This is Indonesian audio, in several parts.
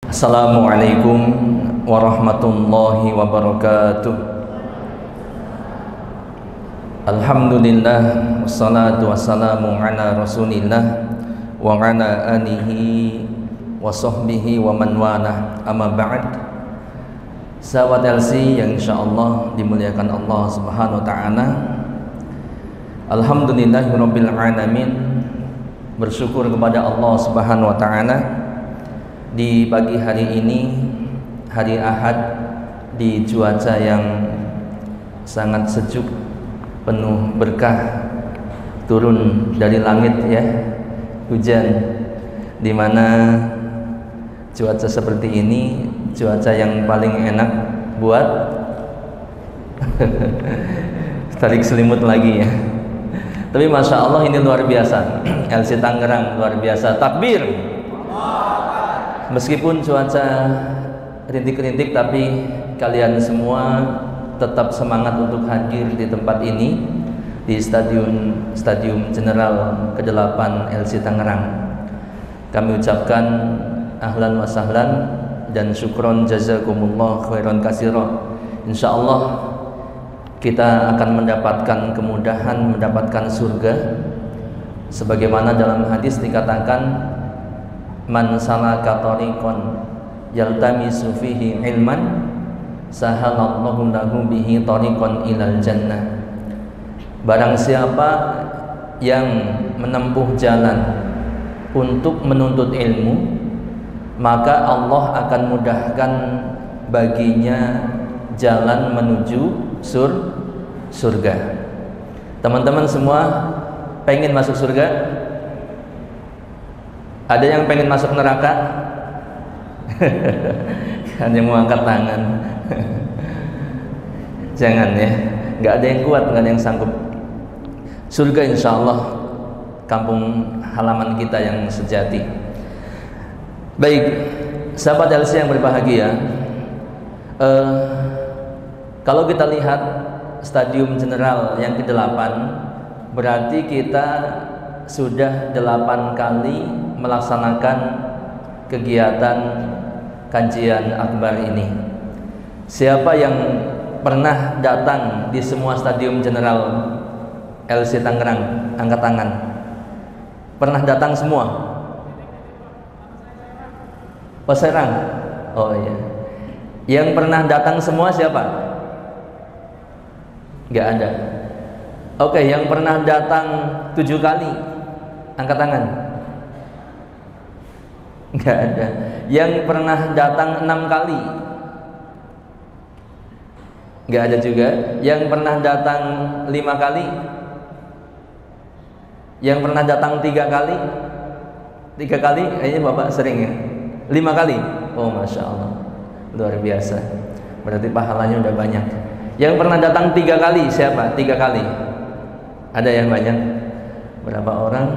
Assalamualaikum warahmatullahi wabarakatuh. Alhamdulillah, wassalatu wassalamu ala rasulillah wa ala alihi wa sahbihi wa man wala, amma ba'd. Sahabat LC yang insyaallah dimuliakan Allah subhanahu wa ta'ala, alhamdulillahirabbil alamin, bersyukur kepada Allah subhanahu wa ta'ala di pagi hari ini, hari Ahad, di cuaca yang sangat sejuk, penuh berkah, turun dari langit ya, hujan, dimana cuaca seperti ini cuaca yang paling enak buat tarik selimut lagi ya. Tapi masya Allah ini luar biasa, LC Tangerang luar biasa, takbir. Meskipun cuaca rintik-rintik, tapi kalian semua tetap semangat untuk hadir di tempat ini, di Stadium General ke-8 LC Tangerang. Kami ucapkan ahlan wa sahlan dan syukron jazakumullah khairan katsira. Insyaallah kita akan mendapatkan kemudahan, mendapatkan surga, sebagaimana dalam hadis dikatakan, man salaka tariqan yaltamisu fihi ilman sahalallahu lahu bihi tariqan ilal jannah. Barang siapa yang menempuh jalan untuk menuntut ilmu, maka Allah akan mudahkan baginya jalan menuju surga. Teman-teman semua pengen masuk surga? Ada yang pengen masuk neraka? Kan yang mau angkat tangan. Jangan ya, nggak ada yang kuat, nggak ada yang sanggup. Surga insya Allah kampung halaman kita yang sejati. Baik, sahabat LC yang berbahagia, kalau kita lihat Stadium General yang ke-8, berarti kita sudah 8 kali melaksanakan kegiatan kajian akbar ini. Siapa yang pernah datang di semua Stadium General LC Tangerang, angkat tangan. Pernah datang semua? Serang? Oh iya. Yang pernah datang semua siapa? Gak ada. Oke, yang pernah datang 7 kali, angkat tangan. Enggak ada. Yang pernah datang 6 kali? Enggak ada juga. Yang pernah datang 5 kali? Yang pernah datang 3 kali? 3 kali? Kayaknya Bapak sering ya? 5 kali? Oh Masya Allah, luar biasa. Berarti pahalanya udah banyak. Yang pernah datang 3 kali siapa? 3 kali? Ada yang banyak? Berapa orang?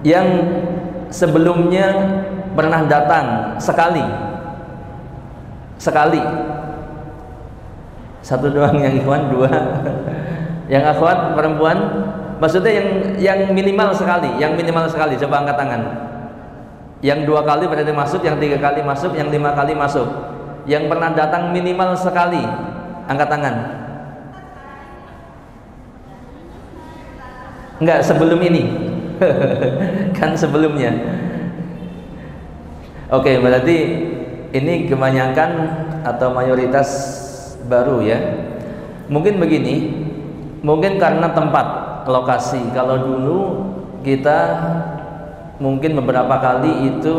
Yang sebelumnya pernah datang sekali? Satu doang yang ikhwan, 2. Yang akhwat perempuan? Maksudnya yang minimal sekali, coba angkat tangan. Yang 2 kali berarti masuk, yang 3 kali masuk, yang 5 kali masuk. Yang pernah datang minimal sekali, angkat tangan. Enggak, sebelum ini. Kan sebelumnya. Oke, berarti ini kebanyakan atau mayoritas baru ya. Mungkin begini, mungkin karena tempat, lokasi. Kalau dulu kita mungkin beberapa kali itu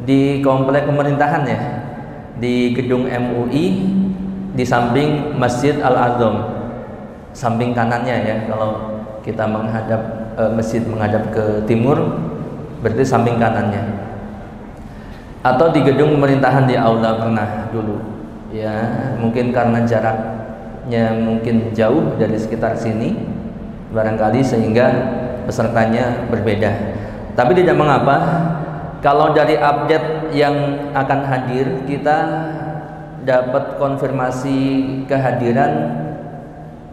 di komplek pemerintahan ya, di gedung MUI, di samping Masjid Al-Azham, samping kanannya ya. Kalau kita menghadap masjid menghadap ke timur, berarti samping kanannya. Atau di gedung pemerintahan di aula pernah dulu ya, mungkin karena jaraknya mungkin jauh dari sekitar sini barangkali, sehingga pesertanya berbeda. Tapi tidak mengapa, kalau dari update yang akan hadir kita dapat konfirmasi kehadiran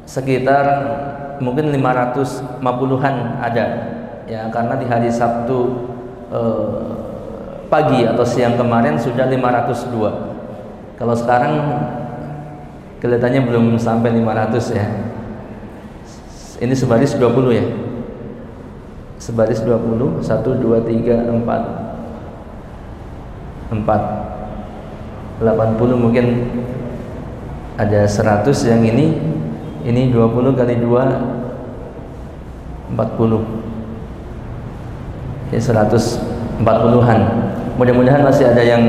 sekitar mungkin 550-an ada ya, karena di hari Sabtu pagi atau siang kemarin sudah 502. Kalau sekarang kelihatannya belum sampai 500 ya. Ini sebaris 20 ya. Sebaris 20, 1 2 3 4 80 mungkin ada 100 yang ini 20 kali 2 40 ya, 140-an. Mudah-mudahan masih ada yang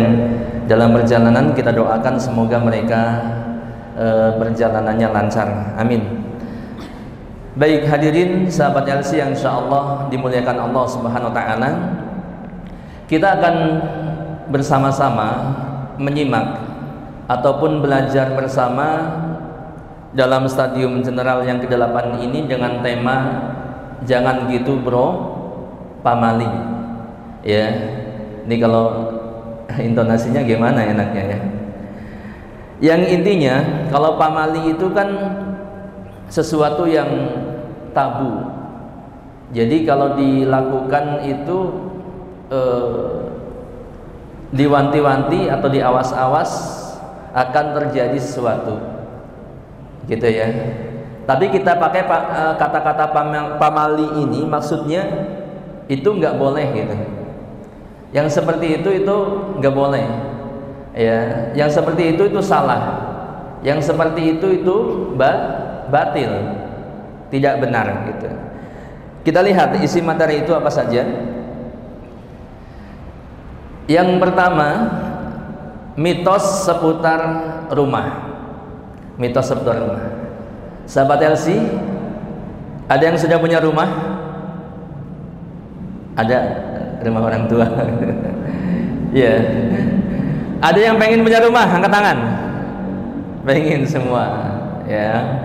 dalam perjalanan. Kita doakan semoga mereka perjalanannya lancar, amin. Baik hadirin sahabat LC yang insyaallah dimuliakan Allah Subhanahu wa taala, kita akan bersama-sama menyimak ataupun belajar bersama dalam stadium general yang ke-8 ini dengan tema jangan gitu bro pamali. Ya, ini kalau intonasinya gimana enaknya ya. Yang intinya kalau pamali itu kan sesuatu yang tabu. Jadi kalau dilakukan itu diwanti-wanti atau diawas-awas akan terjadi sesuatu, gitu ya. Tapi kita pakai kata-kata pamali ini maksudnya itu nggak boleh gitu. Yang seperti itu nggak boleh. Ya, yang seperti itu salah. Yang seperti itu batil, tidak benar gitu. Kita lihat isi materi itu apa saja. Yang pertama, mitos seputar rumah. Mitos seputar rumah. Sahabat LC, ada yang sudah punya rumah? Ada rumah orang tua. Ya. Ada yang pengen punya rumah? Angkat tangan. Pengen semua. Ya.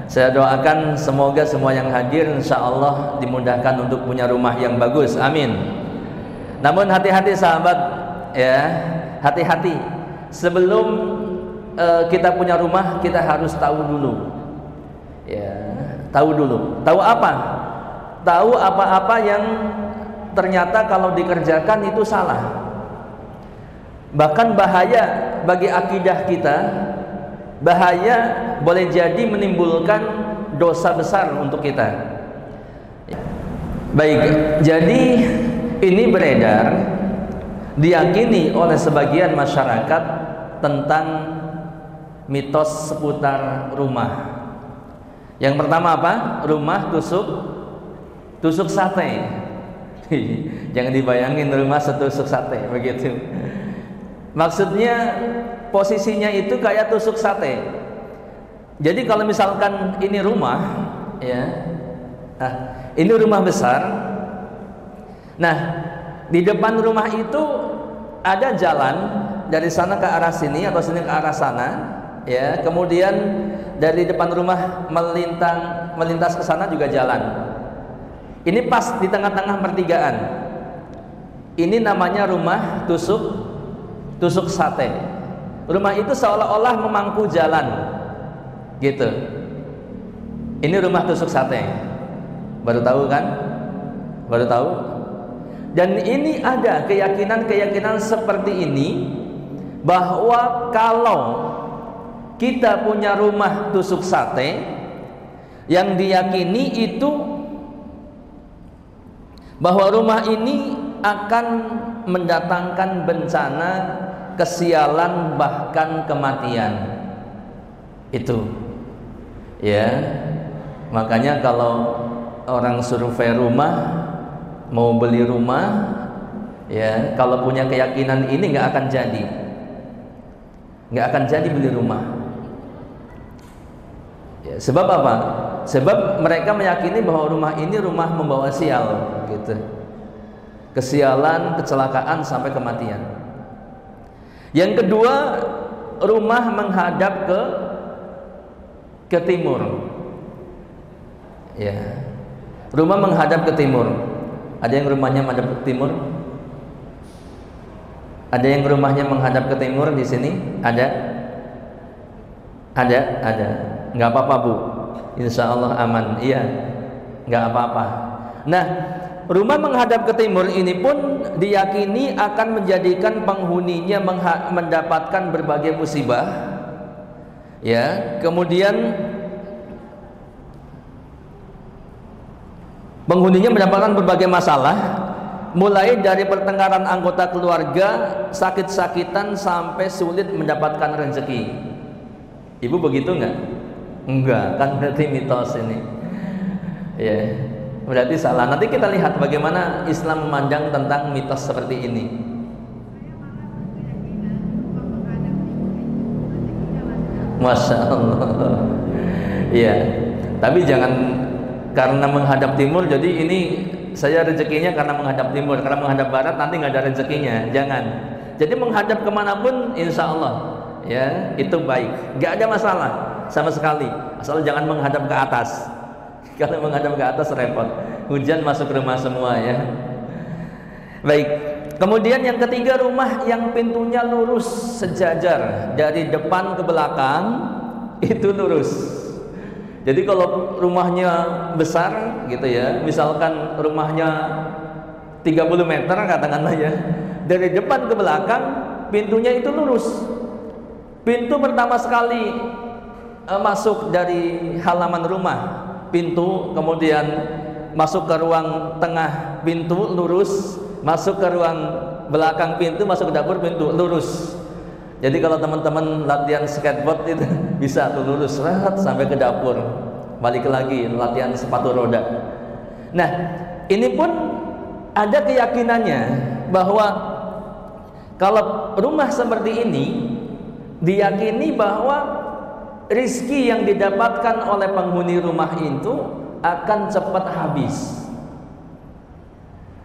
Saya doakan semoga semua yang hadir insyaallah dimudahkan untuk punya rumah yang bagus. Amin. Namun hati-hati sahabat, ya. Hati-hati. Sebelum kita punya rumah, kita harus tahu dulu. Ya, tahu dulu. Tahu apa? Tahu apa-apa yang ternyata kalau dikerjakan itu salah. Bahkan bahaya bagi akidah kita, bahaya boleh jadi menimbulkan dosa besar untuk kita. Baik, jadi ini beredar, diyakini oleh sebagian masyarakat tentang mitos seputar rumah. Yang pertama apa? Rumah tusuk sate. Jangan dibayangin rumah setusuk sate begitu. Maksudnya posisinya itu kayak tusuk sate. Jadi kalau misalkan ini rumah, ya, ini rumah besar. Nah, di depan rumah itu ada jalan dari sana ke arah sini atau sini ke arah sana, ya. Kemudian dari depan rumah melintas ke sana juga jalan. Ini pas di tengah-tengah pertigaan. Ini namanya rumah tusuk sate. Rumah itu seolah-olah memangku jalan, gitu. Ini rumah tusuk sate. Baru tahu kan? Baru tahu. Dan ini ada keyakinan seperti ini, bahwa kalau kita punya rumah tusuk sate, yang diyakini itu bahwa rumah ini akan mendatangkan bencana, kesialan, bahkan kematian. Itu ya, makanya kalau orang survei rumah, mau beli rumah, ya, kalau punya keyakinan ini nggak akan jadi beli rumah. Ya, sebab apa? Sebab mereka meyakini bahwa rumah ini rumah membawa sial, gitu. Kesialan, kecelakaan sampai kematian. Yang kedua, rumah menghadap ke timur. Ya. Rumah menghadap ke timur. Ada yang rumahnya menghadap ke timur? Ada yang rumahnya menghadap ke timur di sini? Ada? Ada. Nggak apa-apa Bu, insya Allah aman. Iya, nggak apa-apa. Nah, Rumah menghadap ke timur ini pun diyakini akan menjadikan penghuninya mendapatkan berbagai musibah. Ya, kemudian penghuninya mendapatkan berbagai masalah, mulai dari pertengkaran anggota keluarga, sakit-sakitan, sampai sulit mendapatkan rezeki. Ibu begitu enggak? Enggak, kan berarti mitos ini. Ya, berarti salah. Nanti kita lihat bagaimana Islam memandang tentang mitos seperti ini. Masya Allah. Iya, tapi jangan karena menghadap timur jadi ini saya rezekinya karena menghadap timur, karena menghadap barat nanti nggak ada rezekinya. Jangan. Jadi menghadap kemanapun insya Allah ya itu baik, nggak ada masalah sama sekali, asal jangan menghadap ke atas. Kalau menghadap ke atas repot, hujan masuk rumah semua ya. Baik, kemudian yang ketiga, rumah yang pintunya lurus sejajar dari depan ke belakang itu lurus. Jadi kalau rumahnya besar gitu ya, misalkan rumahnya 30 meter katakanlah ya, dari depan ke belakang pintunya itu lurus. Pintu pertama sekali masuk dari halaman rumah, pintu, kemudian masuk ke ruang tengah, pintu lurus, masuk ke ruang belakang, pintu, masuk ke dapur, pintu lurus. Jadi kalau teman-teman latihan skateboard itu bisa tuh lurus sampai ke dapur, balik lagi latihan sepatu roda. Nah, ini pun ada keyakinannya bahwa kalau rumah seperti ini diyakini bahwa rizki yang didapatkan oleh penghuni rumah itu akan cepat habis.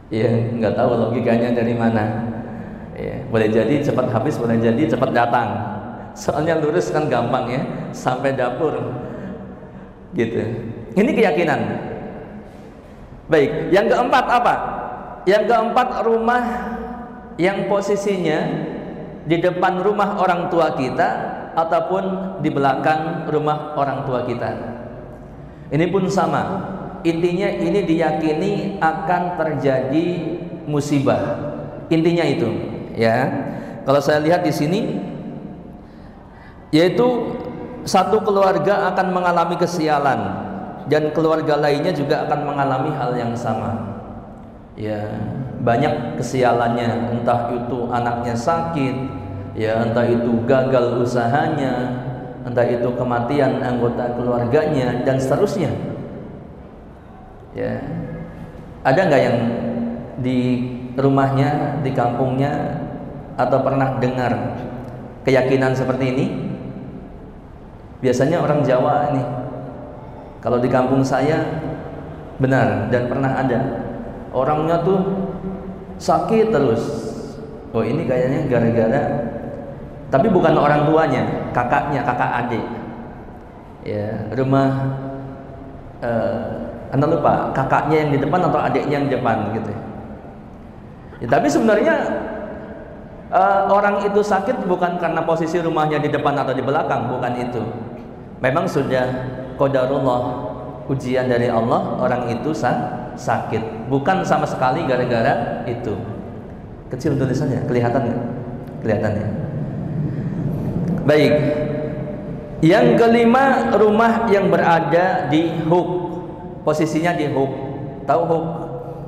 Ya, nggak tahu logikanya dari mana. Ya, boleh jadi cepat habis, boleh jadi cepat datang. Soalnya lurus kan gampang ya, sampai dapur. Gitu. Ini keyakinan. Baik, yang keempat apa? Yang keempat, rumah yang posisinya di depan rumah orang tua kita ataupun di belakang rumah orang tua kita. Ini pun sama. Intinya ini diyakini akan terjadi musibah. Intinya itu. Ya, kalau saya lihat di sini, yaitu satu keluarga akan mengalami kesialan dan keluarga lainnya juga akan mengalami hal yang sama. Ya, banyak kesialannya, entah itu anaknya sakit, ya, entah itu gagal usahanya, entah itu kematian anggota keluarganya dan seterusnya. Ya, ada nggak yang di rumahnya, di kampungnya, atau pernah dengar keyakinan seperti ini? Biasanya orang Jawa ini, kalau di kampung saya benar dan pernah ada orangnya tuh sakit terus. Oh, ini kayaknya gara-gara, tapi bukan orang tuanya, kakaknya, kakak adik. Ya, rumah Anda lupa kakaknya yang di depan atau adiknya yang di depan gitu. Ya, tapi sebenarnya orang itu sakit bukan karena posisi rumahnya di depan atau di belakang, bukan itu. Memang sudah qadarullah, ujian dari Allah, orang itu sakit, bukan sama sekali gara-gara itu. Kecil tulisannya, kelihatan nggak? Kelihatan ya. Baik. Yang kelima, rumah yang berada di hook, posisinya di hook. Tahu hook?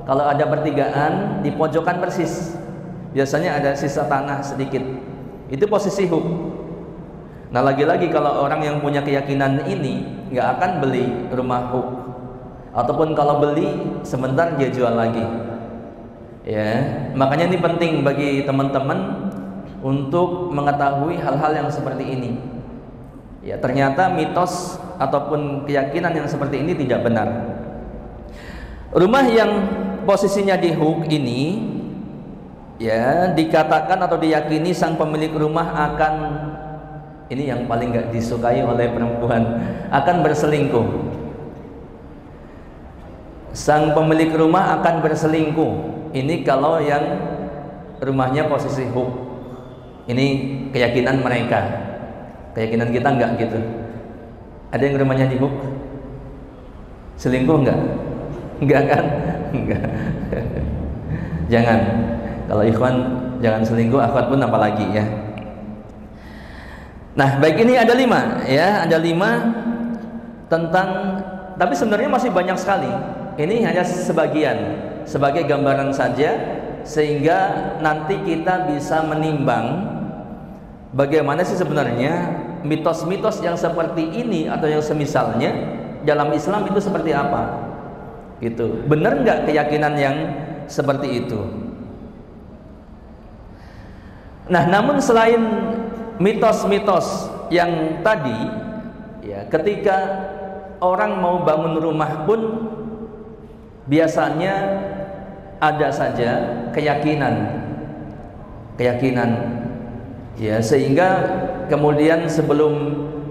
Kalau ada pertigaan di pojokan persis, biasanya ada sisa tanah sedikit. Itu posisi hook. Nah, lagi-lagi kalau orang yang punya keyakinan ini nggak akan beli rumah hook, ataupun kalau beli sebentar dia jual lagi. Ya, makanya ini penting bagi teman-teman untuk mengetahui hal-hal yang seperti ini. Ya, ternyata mitos ataupun keyakinan yang seperti ini tidak benar. Rumah yang posisinya di hook ini, ya, dikatakan atau diyakini sang pemilik rumah akan, ini yang paling gak disukai oleh perempuan, akan berselingkuh. Sang pemilik rumah akan berselingkuh. Ini kalau yang rumahnya posisi hook. Ini keyakinan mereka. Keyakinan kita enggak gitu. Ada yang rumahnya di hook? Selingkuh enggak? Enggak kan? Enggak. Jangan. Kalau ikhwan jangan selingkuh, akhwat pun apalagi ya. Nah, baik, ini ada 5 ya, ada 5 tentang, tapi sebenarnya masih banyak sekali. Ini hanya sebagian, sebagai gambaran saja, sehingga nanti kita bisa menimbang bagaimana sih sebenarnya mitos-mitos yang seperti ini atau yang semisalnya dalam Islam itu seperti apa. Gitu. Benar nggak keyakinan yang seperti itu? Nah, namun selain mitos-mitos yang tadi, ya, ketika orang mau bangun rumah pun biasanya ada saja keyakinan, ya, sehingga kemudian sebelum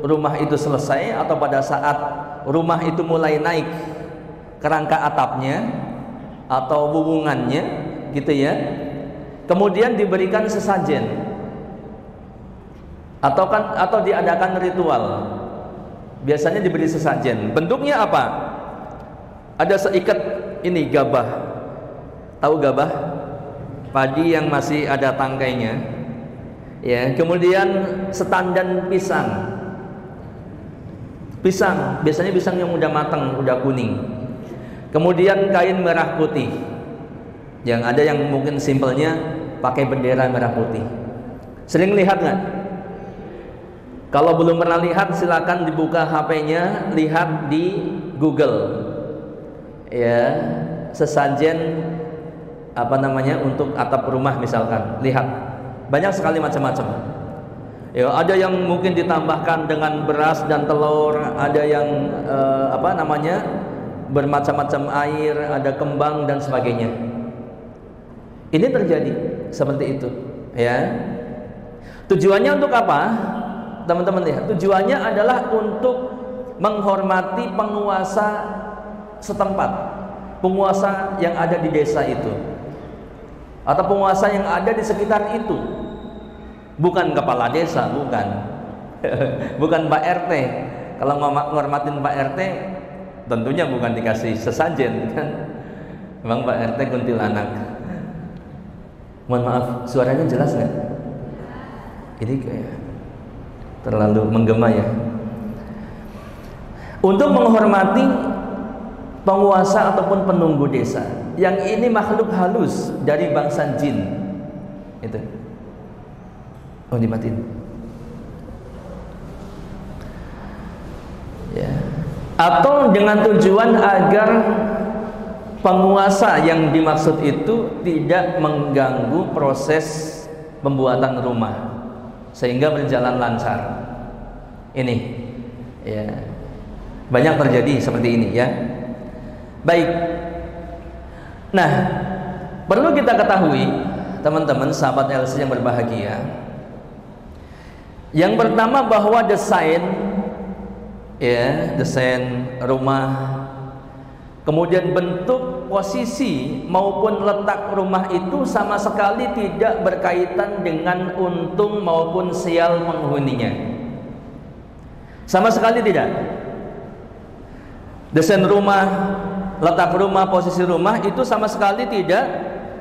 rumah itu selesai atau pada saat rumah itu mulai naik kerangka atapnya atau wuwungannya, gitu ya, kemudian diberikan sesajen atau diadakan ritual. Biasanya diberi sesajen. Bentuknya apa? Ada seikat ini gabah. Tahu gabah? Padi yang masih ada tangkainya. Ya, kemudian setandan pisang. Pisang, biasanya pisang yang udah matang, udah kuning. Kemudian kain merah putih. Yang ada yang mungkin simpelnya pakai bendera merah putih. Sering lihat nggak? Kalau belum pernah lihat, silakan dibuka HP-nya, lihat di Google. Ya, sesajen apa namanya untuk atap rumah misalkan. Lihat, banyak sekali macam-macam. Ya, ada yang mungkin ditambahkan dengan beras dan telur, ada yang apa namanya bermacam-macam air, ada kembang dan sebagainya. Ini terjadi seperti itu, ya. Tujuannya untuk apa? Teman-teman lihat, tujuannya adalah untuk menghormati penguasa setempat, penguasa yang ada di desa itu, atau penguasa yang ada di sekitar itu. Bukan kepala desa, bukan. Bukan Pak RT. Kalau menghormatin Pak RT, tentunya bukan dikasih sesajen, kan? Memang Pak RT kuntilanak. Mohon maaf, suaranya jelas nggak? Ini kayak terlalu menggema ya. Untuk menghormati penguasa ataupun penunggu desa, yang ini makhluk halus dari bangsa jin. Itu. Oh, dimatiin. Ya. Atau dengan tujuan agar penguasa yang dimaksud itu tidak mengganggu proses pembuatan rumah sehingga berjalan lancar. Ini, ya, banyak terjadi seperti ini, ya. Baik. Nah, perlu kita ketahui, teman-teman, sahabat LC yang berbahagia. Yang pertama, bahwa desain, ya, desain rumah, kemudian bentuk, posisi maupun letak rumah itu sama sekali tidak berkaitan dengan untung maupun sial penghuninya. Sama sekali tidak. Desain rumah, letak rumah, posisi rumah itu sama sekali tidak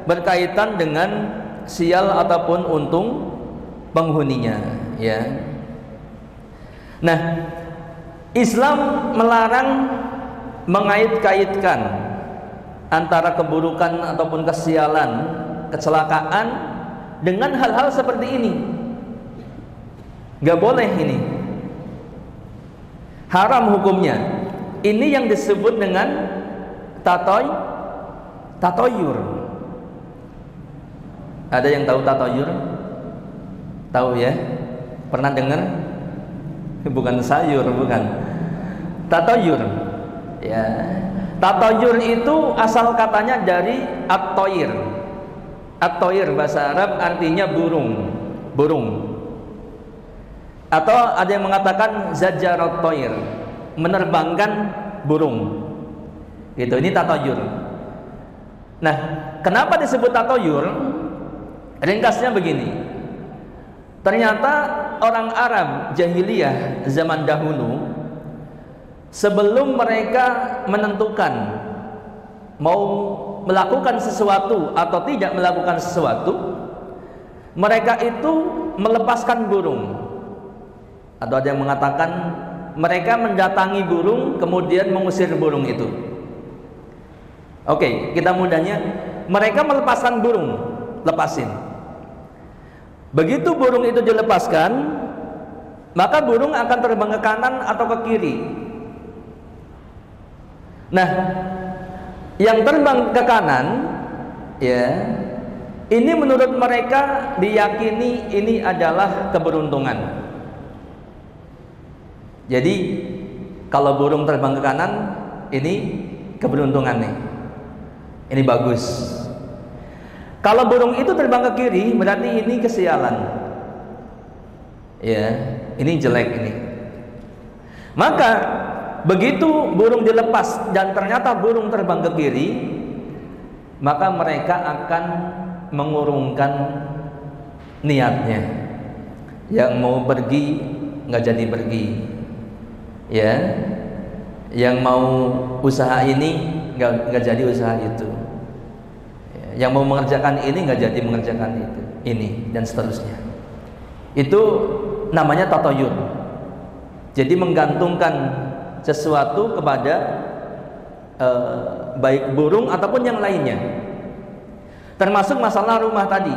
berkaitan dengan sial ataupun untung penghuninya, ya. Nah, Islam melarang mengait-kaitkan antara keburukan ataupun kesialan, kecelakaan dengan hal-hal seperti ini. Gak boleh ini. Haram hukumnya. Ini yang disebut dengan tatoyur. Ada yang tahu tatoyur? Tahu ya? Pernah dengar? Bukan sayur, bukan. Tatoyur. Ya. Tatoyur itu asal katanya dari at-toir. At-toir bahasa Arab artinya burung. Atau ada yang mengatakan zajarat toir, menerbangkan burung. Gitu, ini tatoyur. Nah, kenapa disebut tatoyur? Ringkasnya begini. Ternyata orang Arab jahiliyah zaman dahulu, sebelum mereka menentukan mau melakukan sesuatu atau tidak melakukan sesuatu, mereka itu melepaskan burung. Atau ada yang mengatakan mereka mendatangi burung kemudian mengusir burung itu. Oke, kita mudahnya, mereka melepaskan burung, lepasin. Begitu burung itu dilepaskan, maka burung akan terbang ke kanan atau ke kiri. Nah, yang terbang ke kanan, ya, ini menurut mereka diyakini ini adalah keberuntungan. Jadi kalau burung terbang ke kanan, ini keberuntungan nih, ini bagus. Kalau burung itu terbang ke kiri, berarti ini kesialan, ya, ini jelek ini. Maka begitu burung dilepas dan ternyata burung terbang ke kiri, maka mereka akan mengurungkan niatnya. Yang mau pergi nggak jadi pergi, ya. Yang mau usaha ini nggak jadi usaha itu, ya. Yang mau mengerjakan ini nggak jadi mengerjakan itu, ini dan seterusnya. Itu namanya tatoyur. Jadi menggantungkan sesuatu kepada baik burung ataupun yang lainnya. Termasuk masalah rumah tadi,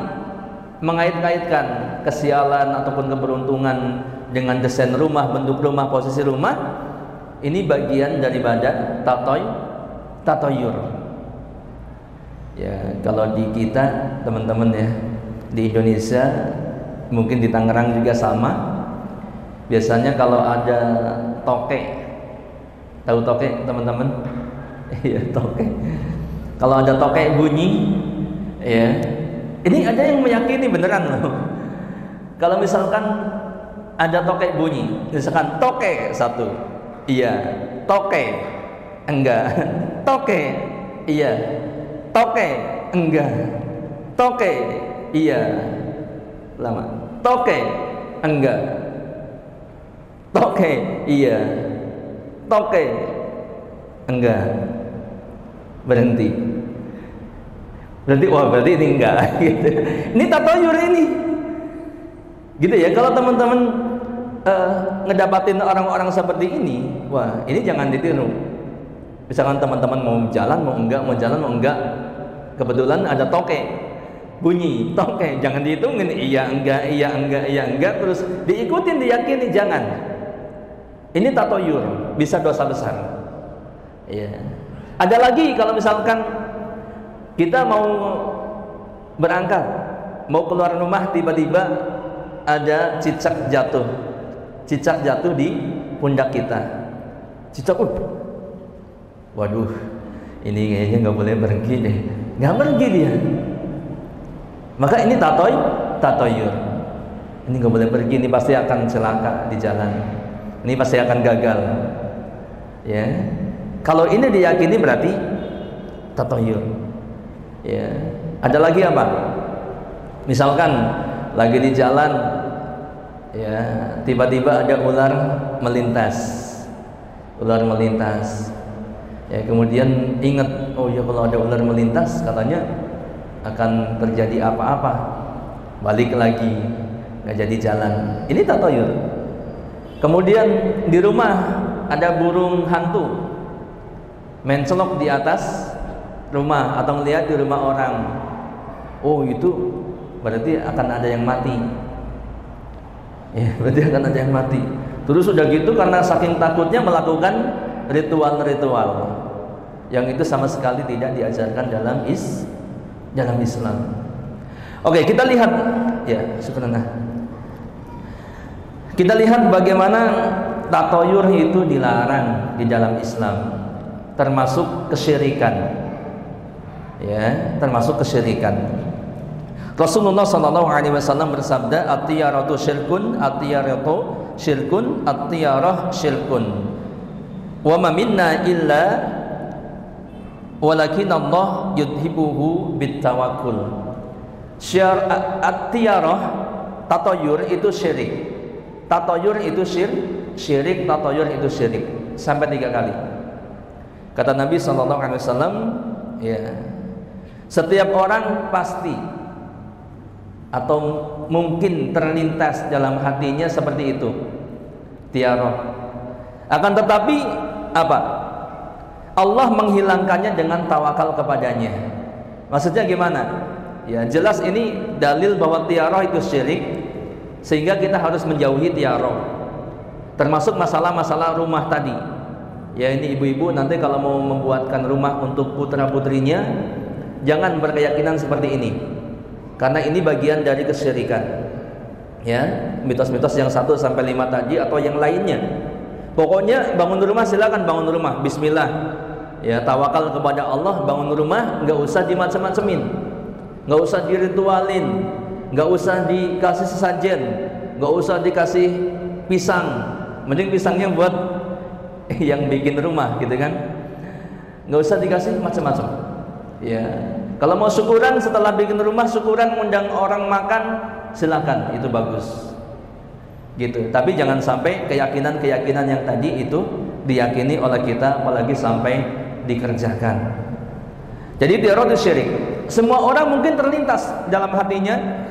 mengait-kaitkan kesialan ataupun keberuntungan dengan desain rumah, bentuk rumah, posisi rumah. Ini bagian daripada tatoyur. Ya, kalau di kita teman-teman ya, di Indonesia, mungkin di Tangerang juga sama. Biasanya kalau ada tokek, tahu tokek teman-teman? Iya, tokek. Kalau ada tokek bunyi, ya, ini ada yang meyakini beneran loh. Kalau misalkan ada tokek bunyi, misalkan tokek satu, iya, tokek enggak, tokek iya, tokek enggak, tokek iya, lama, tokek enggak, tokek iya, tokek enggak, berhenti. Berarti ini enggak gitu. Ini tatoyur ini. Gitu ya. Kalau teman-teman ngedapatin orang-orang seperti ini, wah, ini jangan ditiru. Misalkan teman-teman mau jalan mau enggak, mau jalan mau enggak, kebetulan ada tokek bunyi, tokek, jangan dihitungin iya enggak, iya enggak, iya enggak, terus diikutin, diyakini, jangan. Ini tatoyur, bisa dosa besar. Iya. Ada lagi kalau misalkan kita mau berangkat, mau keluar rumah, tiba-tiba ada cicak jatuh di pundak kita. Cicak, waduh, ini kayaknya nggak boleh pergi deh, nggak pergi dia. Maka ini tatoyur. Ini nggak boleh pergi, ini pasti akan celaka di jalan, ini pasti akan gagal. Ya, kalau ini diyakini berarti tatoyur. Ya, ada lagi apa? Misalkan lagi di jalan, ya, tiba-tiba ada ular melintas, ya, kemudian ingat, oh ya, kalau ada ular melintas katanya akan terjadi apa-apa, balik lagi, nggak jadi jalan. Ini tatoyur. Kemudian di rumah ada burung hantu mencelok di atas rumah atau melihat di rumah orang, oh itu berarti akan ada yang mati, ya, berarti akan ada yang mati. Terus sudah gitu karena saking takutnya melakukan ritual-ritual yang itu sama sekali tidak diajarkan dalam Islam. Oke, kita lihat ya, syukurlah. Kita lihat bagaimana tatoyur itu dilarang di dalam Islam, termasuk kesyirikan. Ya, termasuk kesyirikan. Rasulullah SAW bersabda, at-tiyaratu syirkun, at-tiyaratu syirkun, at-tiyarah syirkun. Wa ma minna illa walakin Allah yudhibuhu bitawakkul. At-tiyarah, tatoyur itu syirik. Tatoyur itu syirik, tatoyur itu syirik. Sampai 3 kali. Kata Nabi SAW, Ya. Setiap orang pasti atau mungkin terlintas dalam hatinya seperti itu, tiarah. Akan tetapi apa? Allah menghilangkannya dengan tawakal kepadanya. Maksudnya gimana? Ya, jelas ini dalil bahwa tiarah itu syirik, sehingga kita harus menjauhi tiarah. Termasuk masalah-masalah rumah tadi. Ya, ini ibu-ibu nanti kalau mau membuatkan rumah untuk putra-putrinya, jangan berkeyakinan seperti ini. Karena ini bagian dari kesyirikan. Ya, mitos-mitos yang 1 sampai 5 tadi atau yang lainnya. Pokoknya bangun rumah silakan bangun rumah, bismillah. Ya, tawakal kepada Allah, bangun rumah nggak usah dimacem-macemin, nggak usah diritualin, nggak usah dikasih sesajen, nggak usah dikasih pisang. Mending pisangnya buat yang bikin rumah, gitu kan? Nggak usah dikasih macam-macam. Ya, kalau mau syukuran setelah bikin rumah, syukuran undang orang makan, silakan, itu bagus. Gitu. Tapi jangan sampai keyakinan-keyakinan yang tadi itu diyakini oleh kita, apalagi sampai dikerjakan. Jadi tiarah itu syirik. Semua orang mungkin terlintas dalam hatinya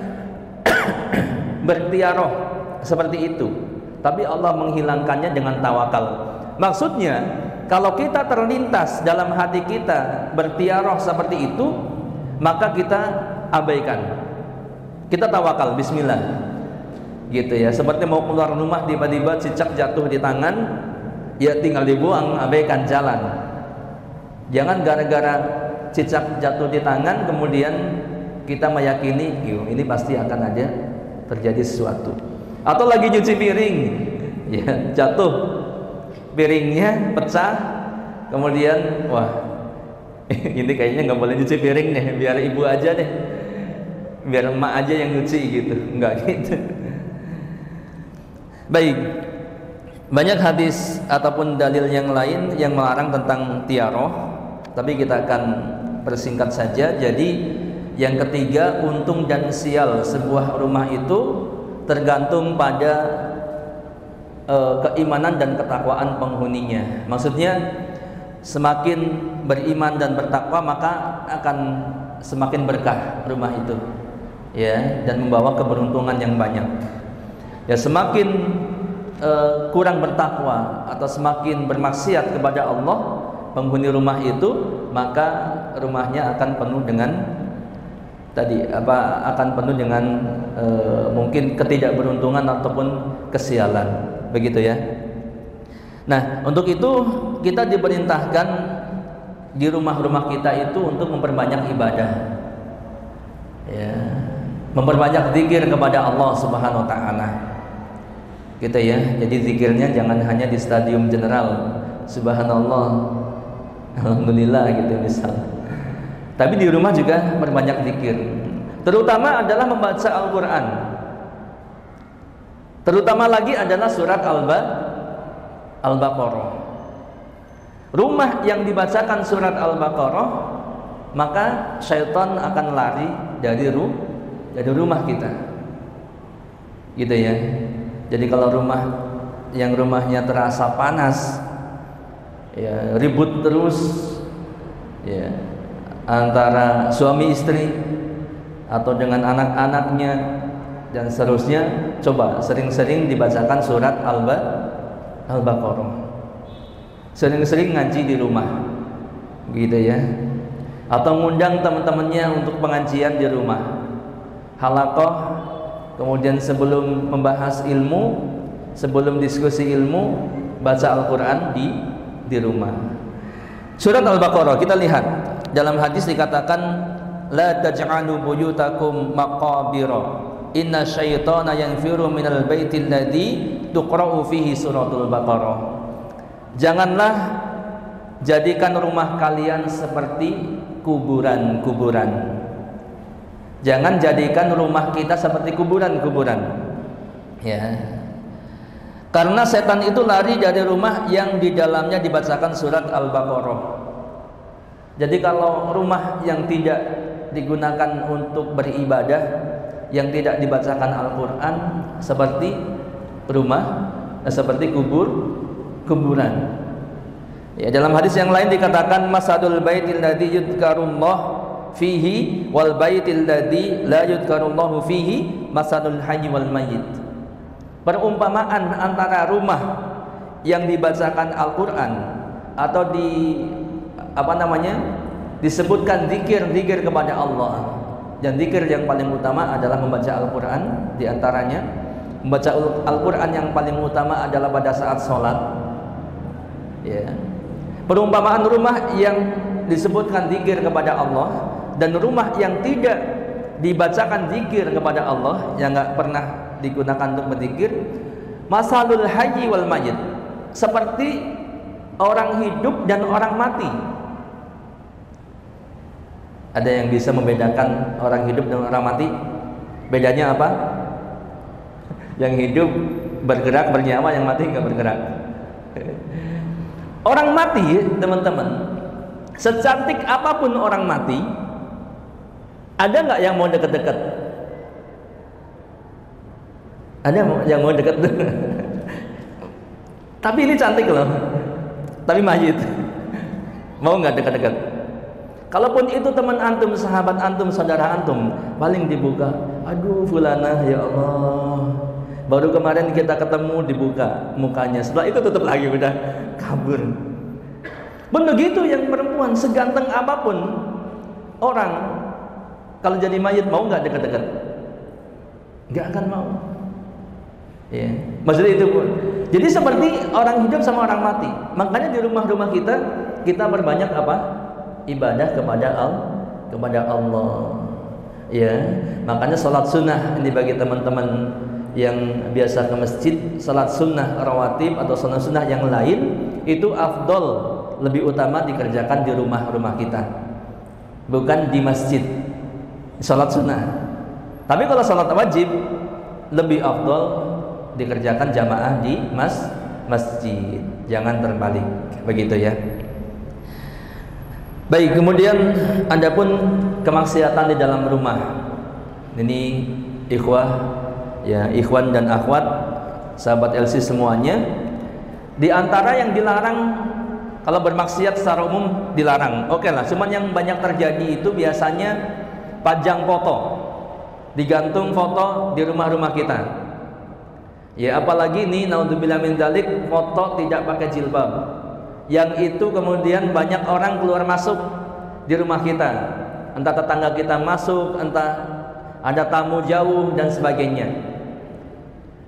bertiarah seperti itu, tapi Allah menghilangkannya dengan tawakal. Maksudnya, kalau kita terlintas dalam hati kita bertiarah seperti itu, maka kita abaikan. Kita tawakal, bismillah. Gitu ya, seperti mau keluar rumah tiba-tiba cicak jatuh di tangan, ya tinggal dibuang, abaikan, jalan. Jangan gara-gara cicak jatuh di tangan kemudian kita meyakini ini pasti akan ada terjadi sesuatu. Atau lagi nyuci piring, ya jatuh piringnya, pecah, kemudian wah ini kayaknya nggak boleh nyuci piring deh, biar ibu aja deh, biar emak aja yang nyuci gitu. Enggak gitu. Baik, banyak hadis ataupun dalil yang lain yang melarang tentang tiarah, tapi kita akan persingkat saja. Jadi yang ketiga, untung dan sial sebuah rumah itu tergantung pada keimanan dan ketakwaan penghuninya. Maksudnya semakin beriman dan bertakwa maka akan semakin berkah rumah itu, ya, dan membawa keberuntungan yang banyak. Ya, semakin kurang bertakwa atau semakin bermaksiat kepada Allah penghuni rumah itu, maka rumahnya akan penuh dengan akan penuh dengan mungkin ketidakberuntungan ataupun kesialan, begitu ya. Nah, untuk itu kita diperintahkan di rumah-rumah kita itu untuk memperbanyak ibadah, ya, memperbanyak zikir kepada Allah Subhanahu wa taala. Gitu ya. Jadi zikirnya jangan hanya di stadium general, subhanallah, alhamdulillah gitu misal. Tapi di rumah juga perbanyak zikir. Terutama adalah membaca Al-Qur'an. Terutama lagi adalah surat Al-Baqarah. Rumah yang dibacakan surat Al-Baqarah, maka syaitan akan lari dari rumah kita. Gitu ya. Jadi kalau rumahnya terasa panas, ya, ribut terus, ya, antara suami istri atau dengan anak-anaknya dan seterusnya, coba sering-sering dibacakan surat Al-Baqarah. Sering-sering ngaji di rumah, gitu ya. Atau ngundang teman-temannya untuk pengajian di rumah, halaqah. Kemudian sebelum membahas ilmu, sebelum diskusi ilmu, baca Al-Quran di rumah. Surat Al-Baqarah kita lihat dalam hadis dikatakan, la taj'alu buyutakum maqabira inna syaitana yanfiru minal baitil ladzi tuqra'u fihi suratul Baqarah. Janganlah jadikan rumah kalian seperti kuburan-kuburan. Jangan jadikan rumah kita seperti kuburan-kuburan, ya. Karena setan itu lari dari rumah yang di dalamnya dibacakan surat Al-Baqarah. Jadi kalau rumah yang tidak digunakan untuk beribadah, yang tidak dibacakan Al-Quran, seperti rumah, seperti kuburan. Ya, dalam hadis yang lain dikatakan masadul baitil ladzi yudkarullah fihi wal baitil ladzi la yudkarullahu fihi masadul hayy wal mayyit. Perumpamaan antara rumah yang dibacakan Al-Qur'an atau disebutkan zikir kepada Allah. Dan zikir yang paling utama adalah membaca Al-Qur'an, di antaranya membaca Al-Qur'an yang paling utama adalah pada saat sholat. Ya. Perumpamaan rumah yang disebutkan zikir kepada Allah dan rumah yang tidak dibacakan zikir kepada Allah, yang enggak pernah digunakan untuk berzikir, masalul hayy wal mayyit, seperti orang hidup dan orang mati. Ada yang bisa membedakan orang hidup dan orang mati? Bedanya apa? Yang hidup bergerak, bernyawa, yang mati enggak bergerak. Orang mati, teman-teman, secantik apapun orang mati, ada nggak yang mau deket-deket? Ada yang mau deket? Tapi ini cantik loh, tapi mayit. Mau nggak deket-deket? Kalaupun itu teman antum, sahabat antum, saudara antum, paling dibuka. Aduh fulanah, ya Allah, baru kemarin kita ketemu, dibuka mukanya, setelah itu tutup lagi, udah kabur. Begitu yang perempuan, seganteng apapun orang, kalau jadi mayit mau nggak dekat-dekat? Nggak akan mau. Ya, maksudnya itu pun. Jadi seperti orang hidup sama orang mati. Makanya di rumah-rumah kita berbanyak apa? Ibadah kepada Allah. Ya, makanya sholat sunnah ini bagi teman-teman yang biasa ke masjid, salat sunnah rawatib atau salat sunnah yang lain itu afdol, lebih utama dikerjakan di rumah-rumah kita, bukan di masjid. Salat sunnah. Tapi kalau salat wajib lebih afdol dikerjakan jamaah di masjid. Jangan terbalik, begitu ya. Baik, kemudian adapun kemaksiatan di dalam rumah. Ini ikhwah, ya, ikhwan dan akhwat, sahabat LC semuanya, di antara yang dilarang kalau bermaksiat secara umum dilarang. Oke lah, cuman yang banyak terjadi itu biasanya pajang foto, digantung foto di rumah-rumah kita. Ya, apalagi ini naudzubillah min dzalik, foto tidak pakai jilbab. Yang itu kemudian banyak orang keluar masuk di rumah kita. Entah tetangga kita masuk, entah ada tamu jauh dan sebagainya.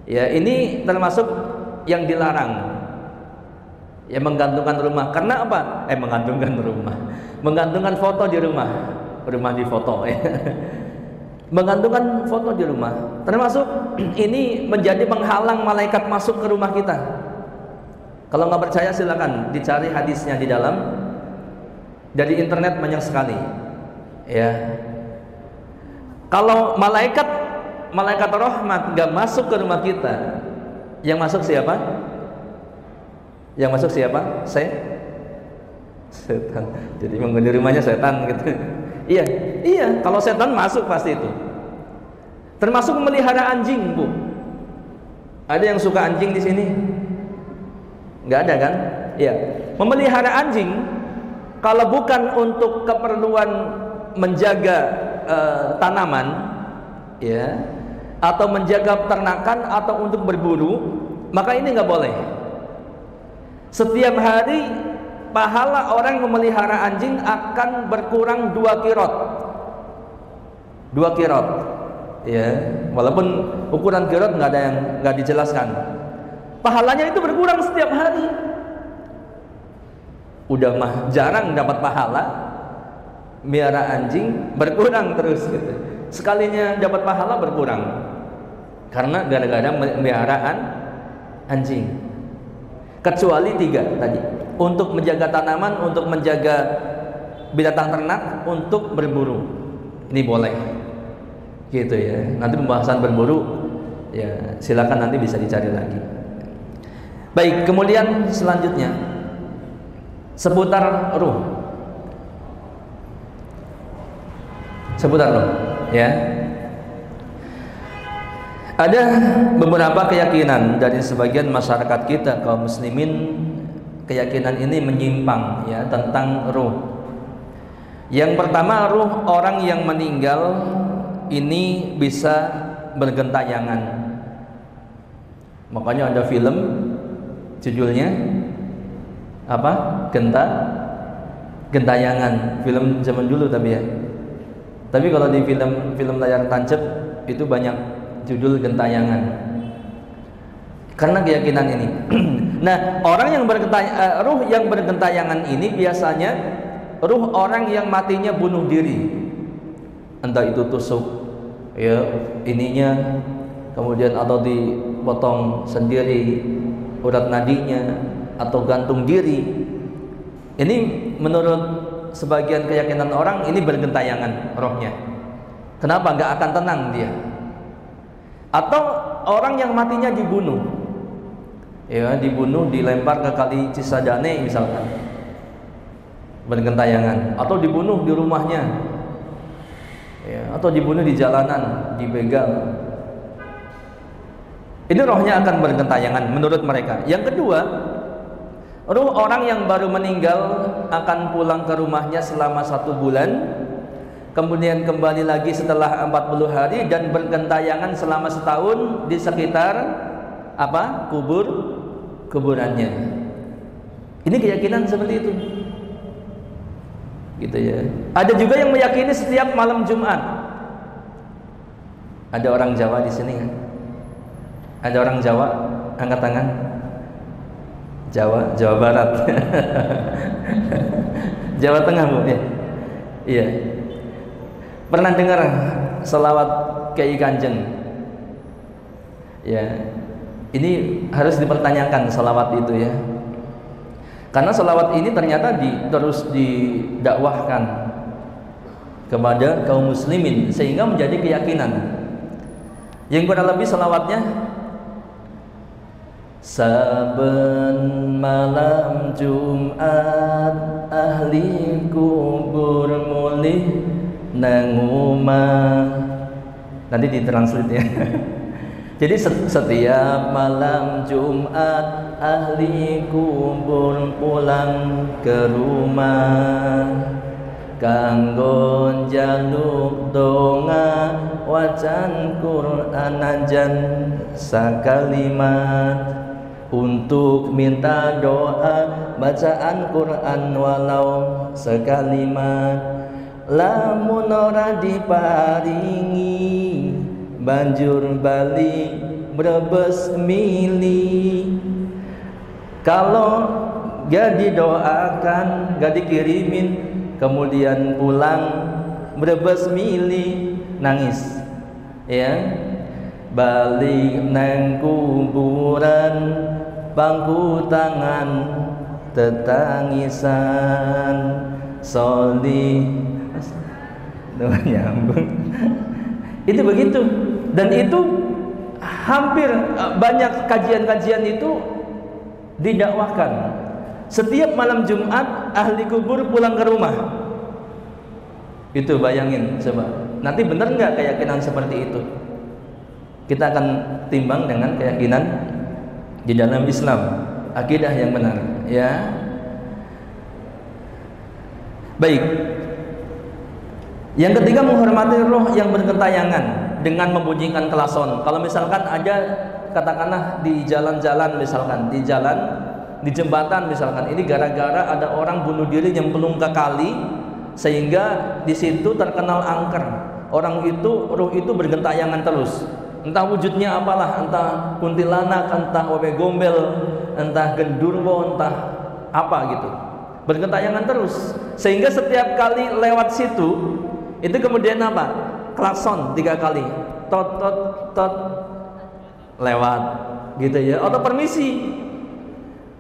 Ya, ini termasuk yang dilarang. Ya, menggantungkan rumah. Karena apa? Menggantungkan rumah. Menggantungkan foto di rumah. Rumah di foto ya. Menggantungkan foto di rumah. Termasuk ini menjadi penghalang malaikat masuk ke rumah kita. Kalau nggak percaya silakan dicari hadisnya di dalam, dari internet banyak sekali. Ya. Kalau malaikat rahmat nggak masuk ke rumah kita, yang masuk siapa? Yang masuk siapa? Setan. Jadi menghuni rumahnya setan gitu. Iya. Kalau setan masuk pasti itu. Termasuk memelihara anjing, Bu. Ada yang suka anjing di sini? Nggak ada kan? Iya. Memelihara anjing, kalau bukan untuk keperluan menjaga tanaman, ya, atau menjaga peternakan atau untuk berburu, maka ini nggak boleh. Setiap hari pahala orang memelihara anjing akan berkurang 2 kirot. 2 kirot. Ya, walaupun ukuran kirot nggak dijelaskan. Pahalanya itu berkurang setiap hari. Udah mah jarang dapat pahala, miara anjing berkurang terus gitu. Sekalinya dapat pahala berkurang karena gara-gara pemeliharaan anjing. Kecuali 3 tadi, untuk menjaga tanaman, untuk menjaga binatang ternak, untuk berburu, ini boleh gitu ya. Nanti pembahasan berburu ya silakan nanti bisa dicari lagi. Baik, kemudian selanjutnya seputar ruh. Seputar ruh ya. Ada beberapa keyakinan dari sebagian masyarakat kita kaum muslimin keyakinan ini menyimpang ya tentang ruh. Yang pertama, ruh orang yang meninggal ini bisa bergentayangan. Makanya ada film judulnya apa? Gentayangan. Film zaman dulu tapi ya. Tapi kalau di film layar tancap itu banyak judul gentayangan. Karena keyakinan ini. Nah, orang yang ruh yang bergentayangan ini biasanya ruh orang yang matinya bunuh diri. Entah itu tusuk ya ininya, kemudian atau dipotong sendiri urat nadinya, atau gantung diri. Ini menurut sebagian keyakinan orang ini bergentayangan rohnya. Kenapa? Nggak akan tenang dia. Atau orang yang matinya dibunuh, ya dibunuh, dilempar ke kali Cisadane misalkan, bergentayangan. Atau dibunuh di rumahnya, ya, atau dibunuh di jalanan, dibegal. Ini rohnya akan bergentayangan menurut mereka. Yang kedua, ruh orang yang baru meninggal akan pulang ke rumahnya selama 1 bulan, kemudian kembali lagi setelah 40 hari dan bergentayangan selama 1 tahun di sekitar apa? Kuburannya. Ini keyakinan seperti itu. Gitu ya. Ada juga yang meyakini setiap malam Jumat. Ada orang Jawa di sini kan? Ada orang Jawa, angkat tangan. Jawa Barat. Jawa Tengah, Bu ya. Iya. Pernah dengar selawat Kiai Kanjeng? Ya. Ini harus dipertanyakan selawat itu ya. Karena selawat ini ternyata terus didakwahkan kepada kaum muslimin sehingga menjadi keyakinan. Yang kurang lebih selawatnya, saben malam Jumat ahli kubur mulih nang omah. Nanti ditranslate ya. Jadi setiap malam Jumat ahli kubur pulang ke rumah kanggo njaluk donga wacan Quran ajan sakalimat, untuk minta doa bacaan Quran walau sekalimat. Lamun ora diparingi banjur balik brebes mili. Kalau gak didoakan, gak dikirimin, kemudian pulang brebes mili, nangis ya, balik nang kuburan bangku tangan tetangisan soli nyambung. Itu begitu. Dan itu hampir banyak kajian-kajian itu didakwahkan. Setiap malam Jumat ahli kubur pulang ke rumah. Itu bayangin coba. Nanti benar nggak keyakinan seperti itu? Kita akan timbang dengan keyakinan di dalam Islam, akidah yang benar, ya. Baik. Yang ketiga, menghormati roh yang bergentayangan dengan membunyikan klason. Kalau misalkan ada, katakanlah di jalan-jalan, misalkan di jalan, di jembatan misalkan, ini gara-gara ada orang bunuh diri nyemplung ke kali sehingga di situ terkenal angker. Orang itu, roh itu bergentayangan terus. Entah wujudnya apalah, entah kuntilanak, entah wewe gombel, entah gendurwo, entah apa gitu. Bergentayangan terus. Sehingga setiap kali lewat situ, itu kemudian apa? Klakson 3 kali. Tot tot tot lewat gitu ya. Atau permisi.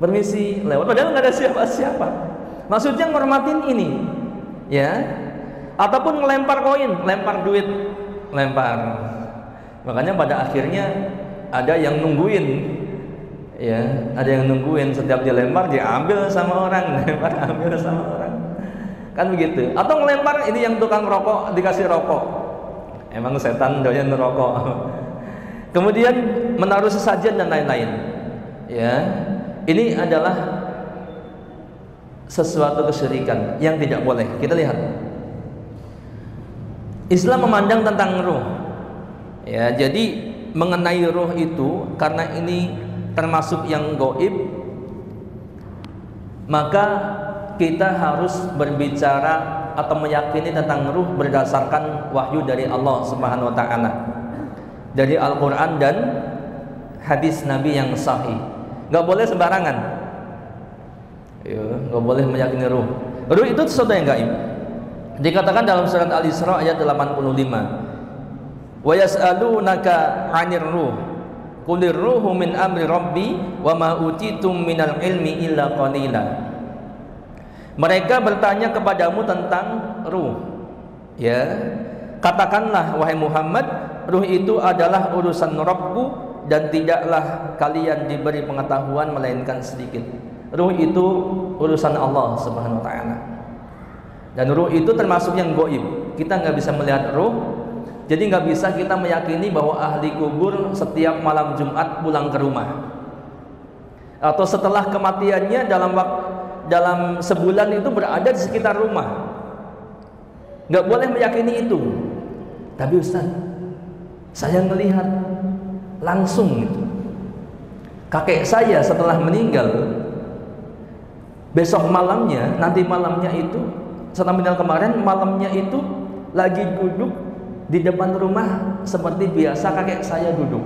Permisi lewat, padahal nggak ada siapa-siapa. Maksudnya ngormatin ini. Ya. Ataupun ngelempar koin, lempar duit, lempar. Makanya pada akhirnya ada yang nungguin, ya, ada yang nungguin setiap dilempar diambil sama orang, lempar ambil sama orang, kan begitu. Atau ngelempar ini yang tukang rokok dikasih rokok, emang setan doyan rokok. Kemudian menaruh sesajen dan lain-lain, ya. Ini adalah sesuatu kesyirikan yang tidak boleh. Kita lihat Islam memandang tentang ruh. Ya, jadi mengenai ruh itu karena ini termasuk yang gaib, maka kita harus berbicara atau meyakini tentang ruh berdasarkan wahyu dari Allah Subhanahu wa taala, dari Al-Qur'an dan hadis Nabi yang sahih. Enggak boleh sembarangan. Ya, enggak boleh meyakini ruh. Ruh itu sesuatu yang gaib. Dikatakan dalam surat Al-Isra ayat 85, wa yas'alunaka 'anir ruh qulir ruhu min amri rabbi wa ma utitum minal ilmi illa qalila. Mereka bertanya kepadamu tentang ruh. Ya, katakanlah wahai Muhammad, ruh itu adalah urusan Rabbku dan tidaklah kalian diberi pengetahuan melainkan sedikit. Ruh itu urusan Allah Subhanahu wa taala. Dan ruh itu termasuk yang gaib. Kita nggak bisa melihat ruh. Jadi nggak bisa kita meyakini bahwa ahli kubur setiap malam Jumat pulang ke rumah, atau setelah kematiannya dalam sebulan itu berada di sekitar rumah. Nggak boleh meyakini itu. Tapi Ustaz, saya melihat langsung gitu. Kakek saya setelah meninggal, besok malamnya, nanti malamnya itu, setelah meninggal kemarin, malamnya itu lagi duduk di depan rumah seperti biasa kakek saya duduk.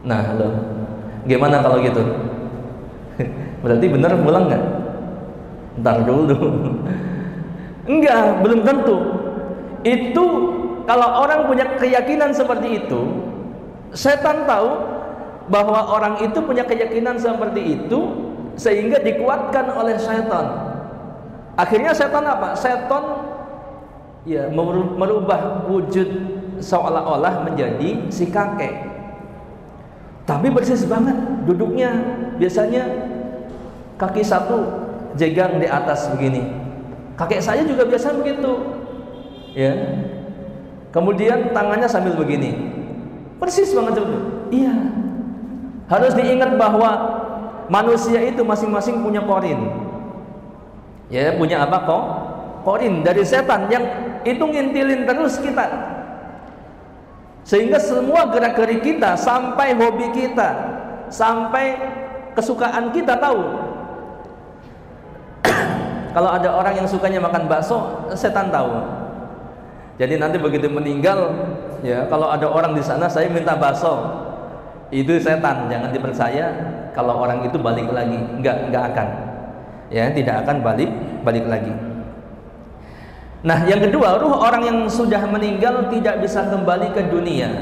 Nah, loh, gimana kalau gitu? Berarti benar pulang nggak? Ntar dulu. Enggak, belum tentu. Itu kalau orang punya keyakinan seperti itu, setan tahu bahwa orang itu punya keyakinan seperti itu, sehingga dikuatkan oleh setan. Akhirnya setan apa? Setan ya merubah wujud seolah-olah menjadi si kakek. Tapi persis banget duduknya, biasanya kaki satu jegang di atas begini. Kakek saya juga biasa begitu. Ya. Kemudian tangannya sambil begini. Persis banget itu. Iya. Harus diingat bahwa manusia itu masing-masing punya korin. Ya, punya apa kok? Korin dari setan yang itu ngintilin terus kita. Sehingga semua gerak-gerik kita, sampai hobi kita, sampai kesukaan kita tahu. Kalau ada orang yang sukanya makan bakso, setan tahu. Jadi nanti begitu meninggal, ya kalau ada orang di sana saya minta bakso, itu setan, jangan dipercaya. Kalau orang itu balik lagi, enggak akan. Ya, tidak akan balik lagi. Nah, yang kedua, ruh orang yang sudah meninggal tidak bisa kembali ke dunia,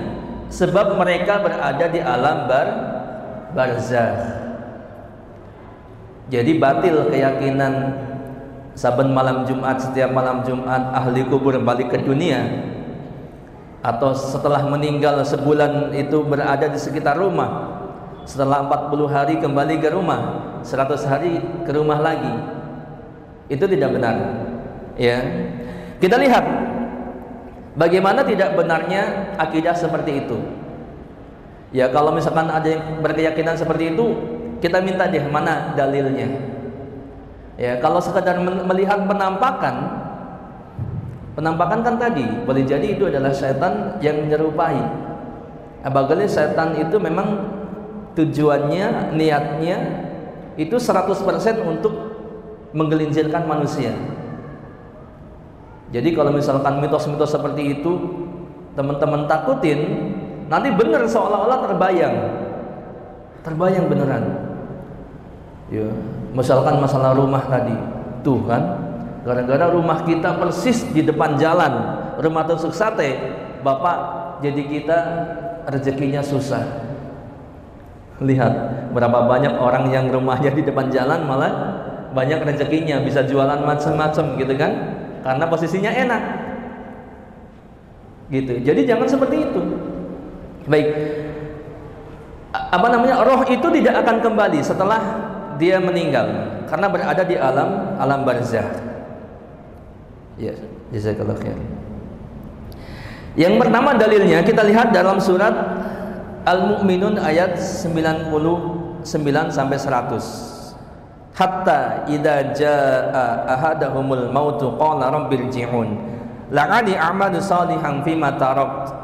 sebab mereka berada di alam barzakh. Jadi batil keyakinan saben malam Jumat, setiap malam Jumat ahli kubur balik ke dunia, atau setelah meninggal sebulan itu berada di sekitar rumah, setelah 40 hari kembali ke rumah, 100 hari ke rumah lagi. Itu tidak benar. Ya. Kita lihat bagaimana tidak benarnya akidah seperti itu. Ya, kalau misalkan ada yang berkeyakinan seperti itu, kita minta deh mana dalilnya. Ya, kalau sekadar melihat penampakan kan tadi boleh jadi itu adalah setan yang menyerupai. Apabila setan itu memang tujuannya, niatnya itu 100% untuk menggelincirkan manusia. Jadi kalau misalkan mitos-mitos seperti itu teman-teman takutin, nanti benar seolah-olah terbayang beneran. Ya, misalkan masalah rumah tadi, tuh kan, gara-gara rumah kita persis di depan jalan, rumah tusuk sate, bapak jadi kita rezekinya susah. Lihat berapa banyak orang yang rumahnya di depan jalan malah banyak rezekinya, bisa jualan macam-macam gitu kan, karena posisinya enak gitu. Jadi jangan seperti itu. Baik, roh itu tidak akan kembali setelah dia meninggal karena berada di alam barzakh. Ya, jazakallahu khair. Yang pertama dalilnya kita lihat dalam surat Al-Mu'minun ayat 99 sampai 100. hatta idza jaa ahadahumul mautu qala rabbirji'un la'ani a'malu salihan fima tarakt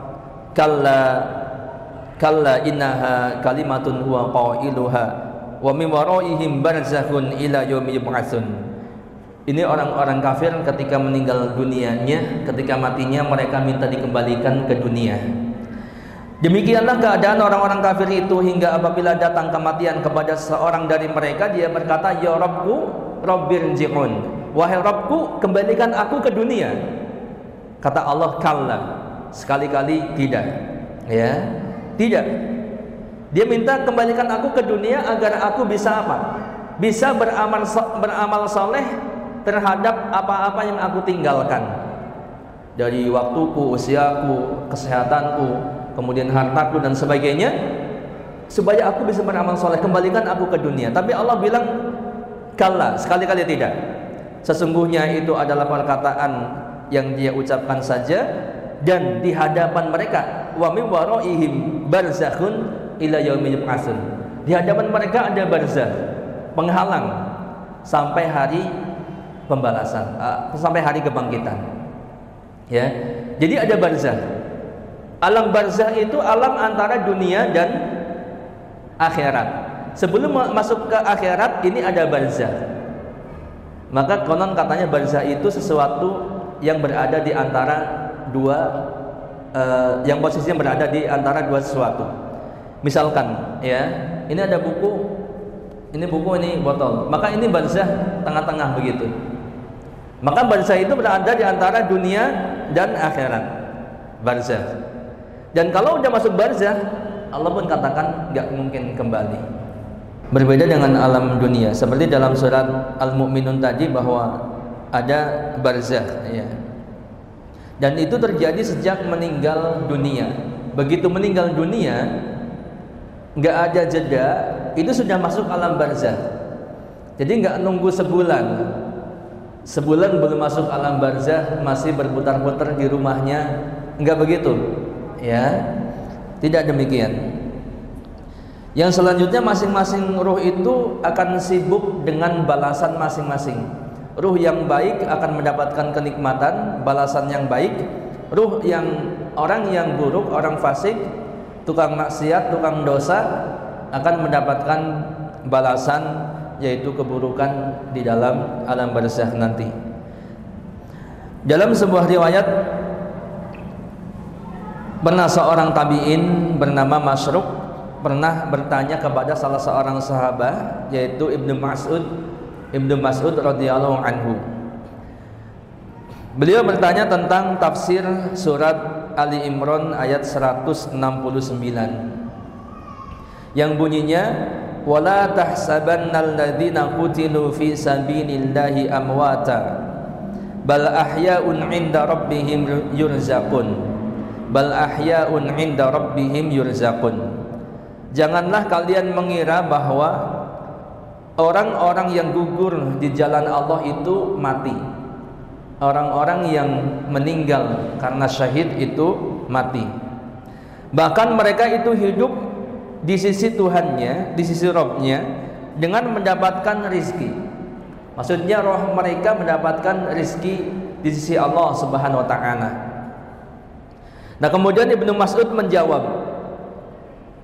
kalla innaha kalimatun huwa qailuha wa min waraihim barzakhun ila yaumi yub'atsun. Ini orang-orang kafir ketika meninggal dunianya, ketika matinya mereka minta dikembalikan ke dunia. Demikianlah keadaan orang-orang kafir itu hingga apabila datang kematian kepada seorang dari mereka, dia berkata, ya Rabbku, Rabbirji'un, wahai Rabbku, kembalikan aku ke dunia. Kata Allah, kalla, sekali-kali tidak. Ya, tidak. Dia minta kembalikan aku ke dunia agar aku bisa apa? Bisa beramal soleh terhadap apa-apa yang aku tinggalkan dari waktuku, usiaku, kesehatanku, kemudian hartaku dan sebagainya, supaya aku bisa beramal soleh. Kembalikan aku ke dunia. Tapi Allah bilang kalla, sekali-kali tidak. Sesungguhnya itu adalah perkataan yang dia ucapkan saja, dan di hadapan mereka wa min waraihim barzakhun ila yaumi yub'atsun. Di hadapan mereka ada barzakh, penghalang sampai hari pembalasan, sampai hari kebangkitan. Ya. Jadi ada barzakh. Alam barzakh itu alam antara dunia dan akhirat. Sebelum masuk ke akhirat ini ada barzakh. Maka konon katanya barzakh itu sesuatu yang berada di antara dua yang posisinya berada di antara dua sesuatu. Misalkan ya, ini ada buku, ini buku, ini botol. Maka ini barzakh tengah-tengah begitu. Maka barzakh itu berada di antara dunia dan akhirat. Barzakh. Dan kalau udah masuk barzakh, Allah pun katakan nggak mungkin kembali. Berbeda dengan alam dunia. Seperti dalam surat Al-Mu'minun tadi bahwa ada barzakh, ya. Dan itu terjadi sejak meninggal dunia. Begitu meninggal dunia, nggak ada jeda, itu sudah masuk alam barzakh. Jadi nggak nunggu sebulan belum masuk alam barzakh, masih berputar-putar di rumahnya, nggak begitu, ya. Tidak demikian. Yang selanjutnya masing-masing ruh itu akan sibuk dengan balasan masing-masing. Ruh yang baik akan mendapatkan kenikmatan, balasan yang baik. Ruh yang orang yang buruk, orang fasik, tukang maksiat, tukang dosa akan mendapatkan balasan, yaitu keburukan di dalam alam barzakh nanti. Dalam sebuah riwayat, pernah seorang tabi'in bernama Masruq pernah bertanya kepada salah seorang sahabat, yaitu Ibnu Mas'ud radhiyallahu anhu. Beliau bertanya tentang tafsir surat Ali Imran ayat 169 yang bunyinya, wala tahsabannal ladzina qutilu fi sabilillahi amwata bal ahya'un 'inda rabbihim yurzaqun bal ahya'un 'inda rabbihim yurzaqun. Janganlah kalian mengira bahwa orang-orang yang gugur di jalan Allah itu mati. Orang-orang yang meninggal karena syahid itu mati. Bahkan mereka itu hidup di sisi Tuhannya, di sisi Rabbnya, dengan mendapatkan rizki. Maksudnya roh mereka mendapatkan rizki di sisi Allah Subhanahu wa ta'ala. Nah, kemudian Ibnu Mas'ud menjawab,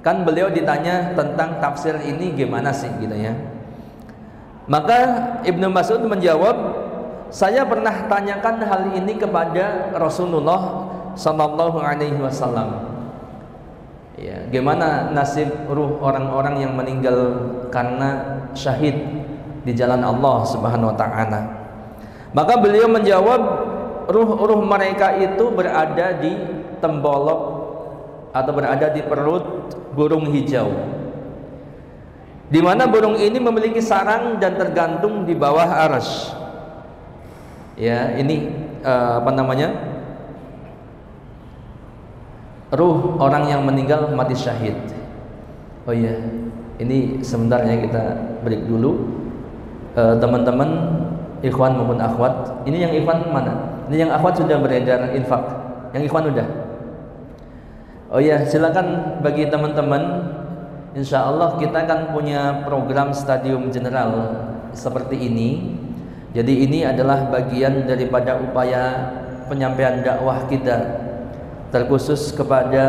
kan beliau ditanya tentang tafsir ini gimana sih gitu ya. Maka Ibnu Mas'ud menjawab, saya pernah tanyakan hal ini kepada Rasulullah sallallahu alaihi wasallam. Ya, gimana nasib ruh orang-orang yang meninggal karena syahid di jalan Allah Subhanahu wa ta'ala. Maka beliau menjawab, ruh-ruh mereka itu berada di tembolok atau berada di perut burung hijau, di mana burung ini memiliki sarang dan tergantung di bawah arsy. Ya, ini apa namanya? Ruh orang yang meninggal mati syahid. Oh iya, ini sebentar ya, kita break dulu. Teman-teman, ikhwan maupun akhwat. Ini yang ikhwan mana? Ini yang akhwat sudah beredar infak. Yang ikhwan udah. Oh iya, silakan bagi teman-teman. Insya Allah kita akan punya program Stadium General seperti ini. Jadi ini adalah bagian daripada upaya penyampaian dakwah kita, terkhusus kepada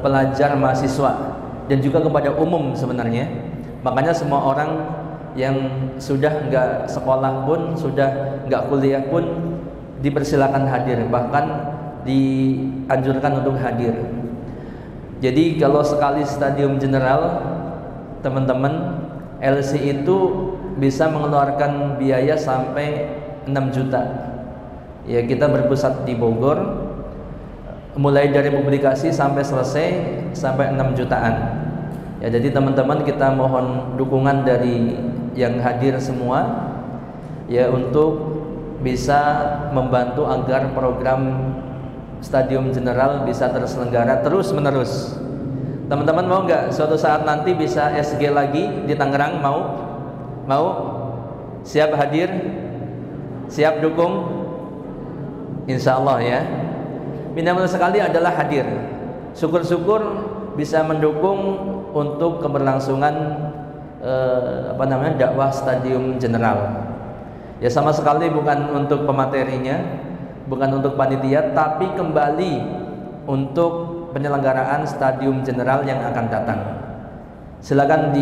pelajar mahasiswa dan juga kepada umum sebenarnya. Makanya semua orang yang sudah nggak sekolah pun, sudah nggak kuliah pun dipersilakan hadir, bahkan dianjurkan untuk hadir. Jadi kalau sekali stadium general, teman-teman, LC itu bisa mengeluarkan biaya sampai 6 juta. Ya, kita berpusat di Bogor, mulai dari publikasi sampai selesai sampai 6 jutaan. Ya, jadi teman-teman, kita mohon dukungan dari yang hadir semua ya untuk bisa membantu agar program Stadium General bisa terselenggara terus menerus. Teman-teman mau nggak suatu saat nanti bisa SG lagi di Tangerang? Mau? Siap hadir? Siap dukung? Insya Allah ya. Minimal sekali adalah hadir. Syukur-syukur bisa mendukung untuk keberlangsungan dakwah Stadium General. Ya, sama sekali bukan untuk pematerinya, bukan untuk panitia, tapi kembali untuk penyelenggaraan Stadium General yang akan datang. Silakan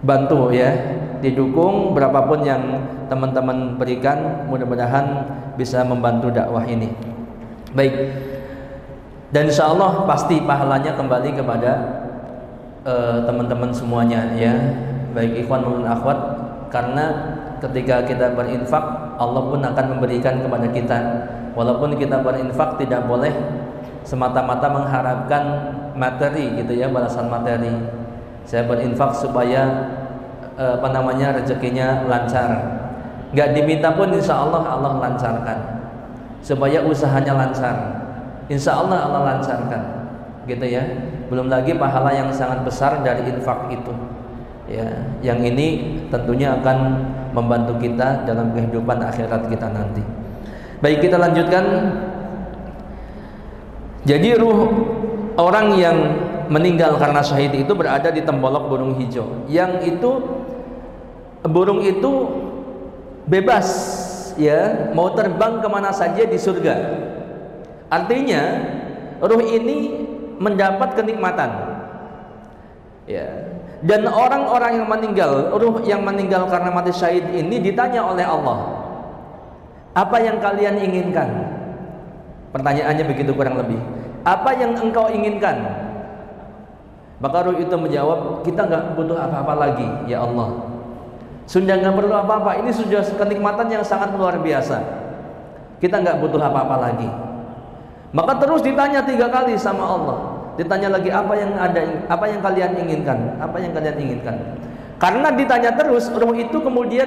dibantu ya, didukung berapapun yang teman-teman berikan, mudah-mudahan bisa membantu dakwah ini. Baik, dan insya Allah pasti pahalanya kembali kepada teman-teman semuanya ya, baik ikhwan maupun akhwat, karena ketika kita berinfak, Allah pun akan memberikan kepada kita. Walaupun kita berinfak tidak boleh semata-mata mengharapkan materi gitu ya, balasan materi. Saya berinfak supaya rezekinya lancar. Nggak diminta pun insya Allah Allah lancarkan. Supaya usahanya lancar, insya Allah Allah lancarkan, gitu ya. Belum lagi pahala yang sangat besar dari infak itu. Ya, yang ini tentunya akan membantu kita dalam kehidupan akhirat kita nanti. Baik, kita lanjutkan. Jadi ruh orang yang meninggal karena syahid itu berada di tembolok burung hijau, yang itu burung itu bebas ya, mau terbang kemana saja di surga. Artinya ruh ini mendapat kenikmatan ya. Dan orang-orang yang meninggal, ruh yang meninggal karena mati syahid ini ditanya oleh Allah, apa yang kalian inginkan? Pertanyaannya begitu kurang lebih, apa yang engkau inginkan? Maka ruh itu menjawab, kita nggak butuh apa-apa lagi ya Allah, sudah nggak perlu apa-apa, ini sudah kenikmatan yang sangat luar biasa, kita nggak butuh apa-apa lagi. Maka terus ditanya 3 kali sama Allah, ditanya lagi, apa yang kalian inginkan? Apa yang kalian inginkan? Karena ditanya terus, ruh itu kemudian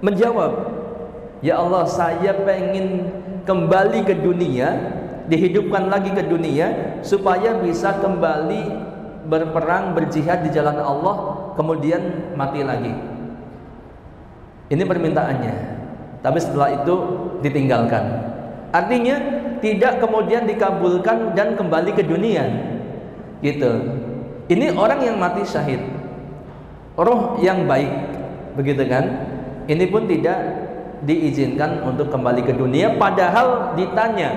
menjawab, ya Allah, saya pengen kembali ke dunia, dihidupkan lagi ke dunia, supaya bisa kembali berperang, berjihad di jalan Allah, kemudian mati lagi. Ini permintaannya. Tapi setelah itu ditinggalkan. Artinya tidak kemudian dikabulkan dan kembali ke dunia, gitu. Ini orang yang mati syahid, roh yang baik, begitu kan? Ini pun tidak diizinkan untuk kembali ke dunia, padahal ditanya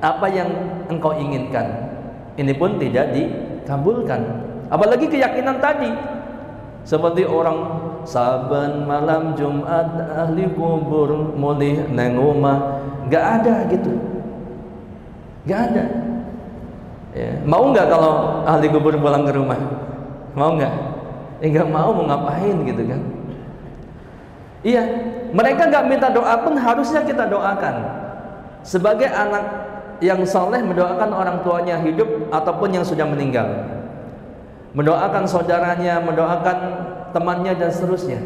apa yang engkau inginkan, ini pun tidak dikabulkan. Apalagi keyakinan tadi, seperti orang saben malam Jumat ahli kubur mulih neng omah, nggak ada gitu. Gak ada ya. Mau nggak kalau ahli kubur pulang ke rumah? Mau nggak? Nggak mau ngapain gitu kan? Iya, mereka nggak minta doa pun harusnya kita doakan. Sebagai anak yang soleh, mendoakan orang tuanya hidup ataupun yang sudah meninggal, mendoakan saudaranya, mendoakan temannya dan seterusnya.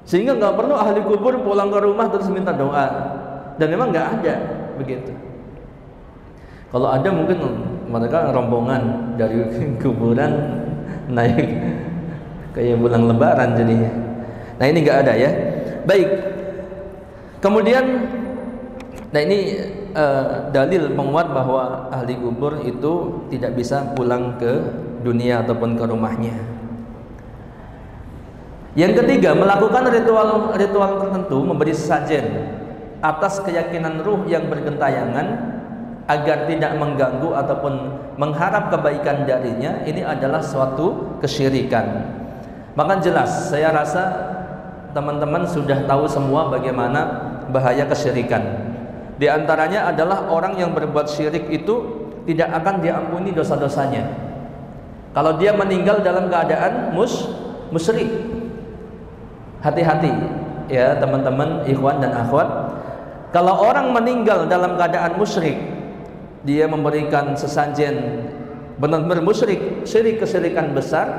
Sehingga nggak perlu ahli kubur pulang ke rumah terus minta doa. Dan memang nggak ada begitu. Kalau ada mungkin mereka rombongan dari kuburan naik kayak bulan lebaran jadinya. Nah ini nggak ada ya. Baik. Kemudian, nah ini dalil penguat bahwa ahli kubur itu tidak bisa pulang ke dunia ataupun ke rumahnya. Yang ketiga, melakukan ritual tertentu, memberi sesajen atas keyakinan ruh yang bergentayangan agar tidak mengganggu ataupun mengharap kebaikan darinya, ini adalah suatu kesyirikan. Maka jelas, saya rasa teman-teman sudah tahu semua bagaimana bahaya kesyirikan. Di antaranya adalah orang yang berbuat syirik itu tidak akan diampuni dosa-dosanya kalau dia meninggal dalam keadaan musyrik. Hati-hati ya teman-teman, ikhwan dan akhwat. Kalau orang meninggal dalam keadaan musyrik, dia memberikan sesajen, benar-benar musyrik, syirik kesyirikan besar,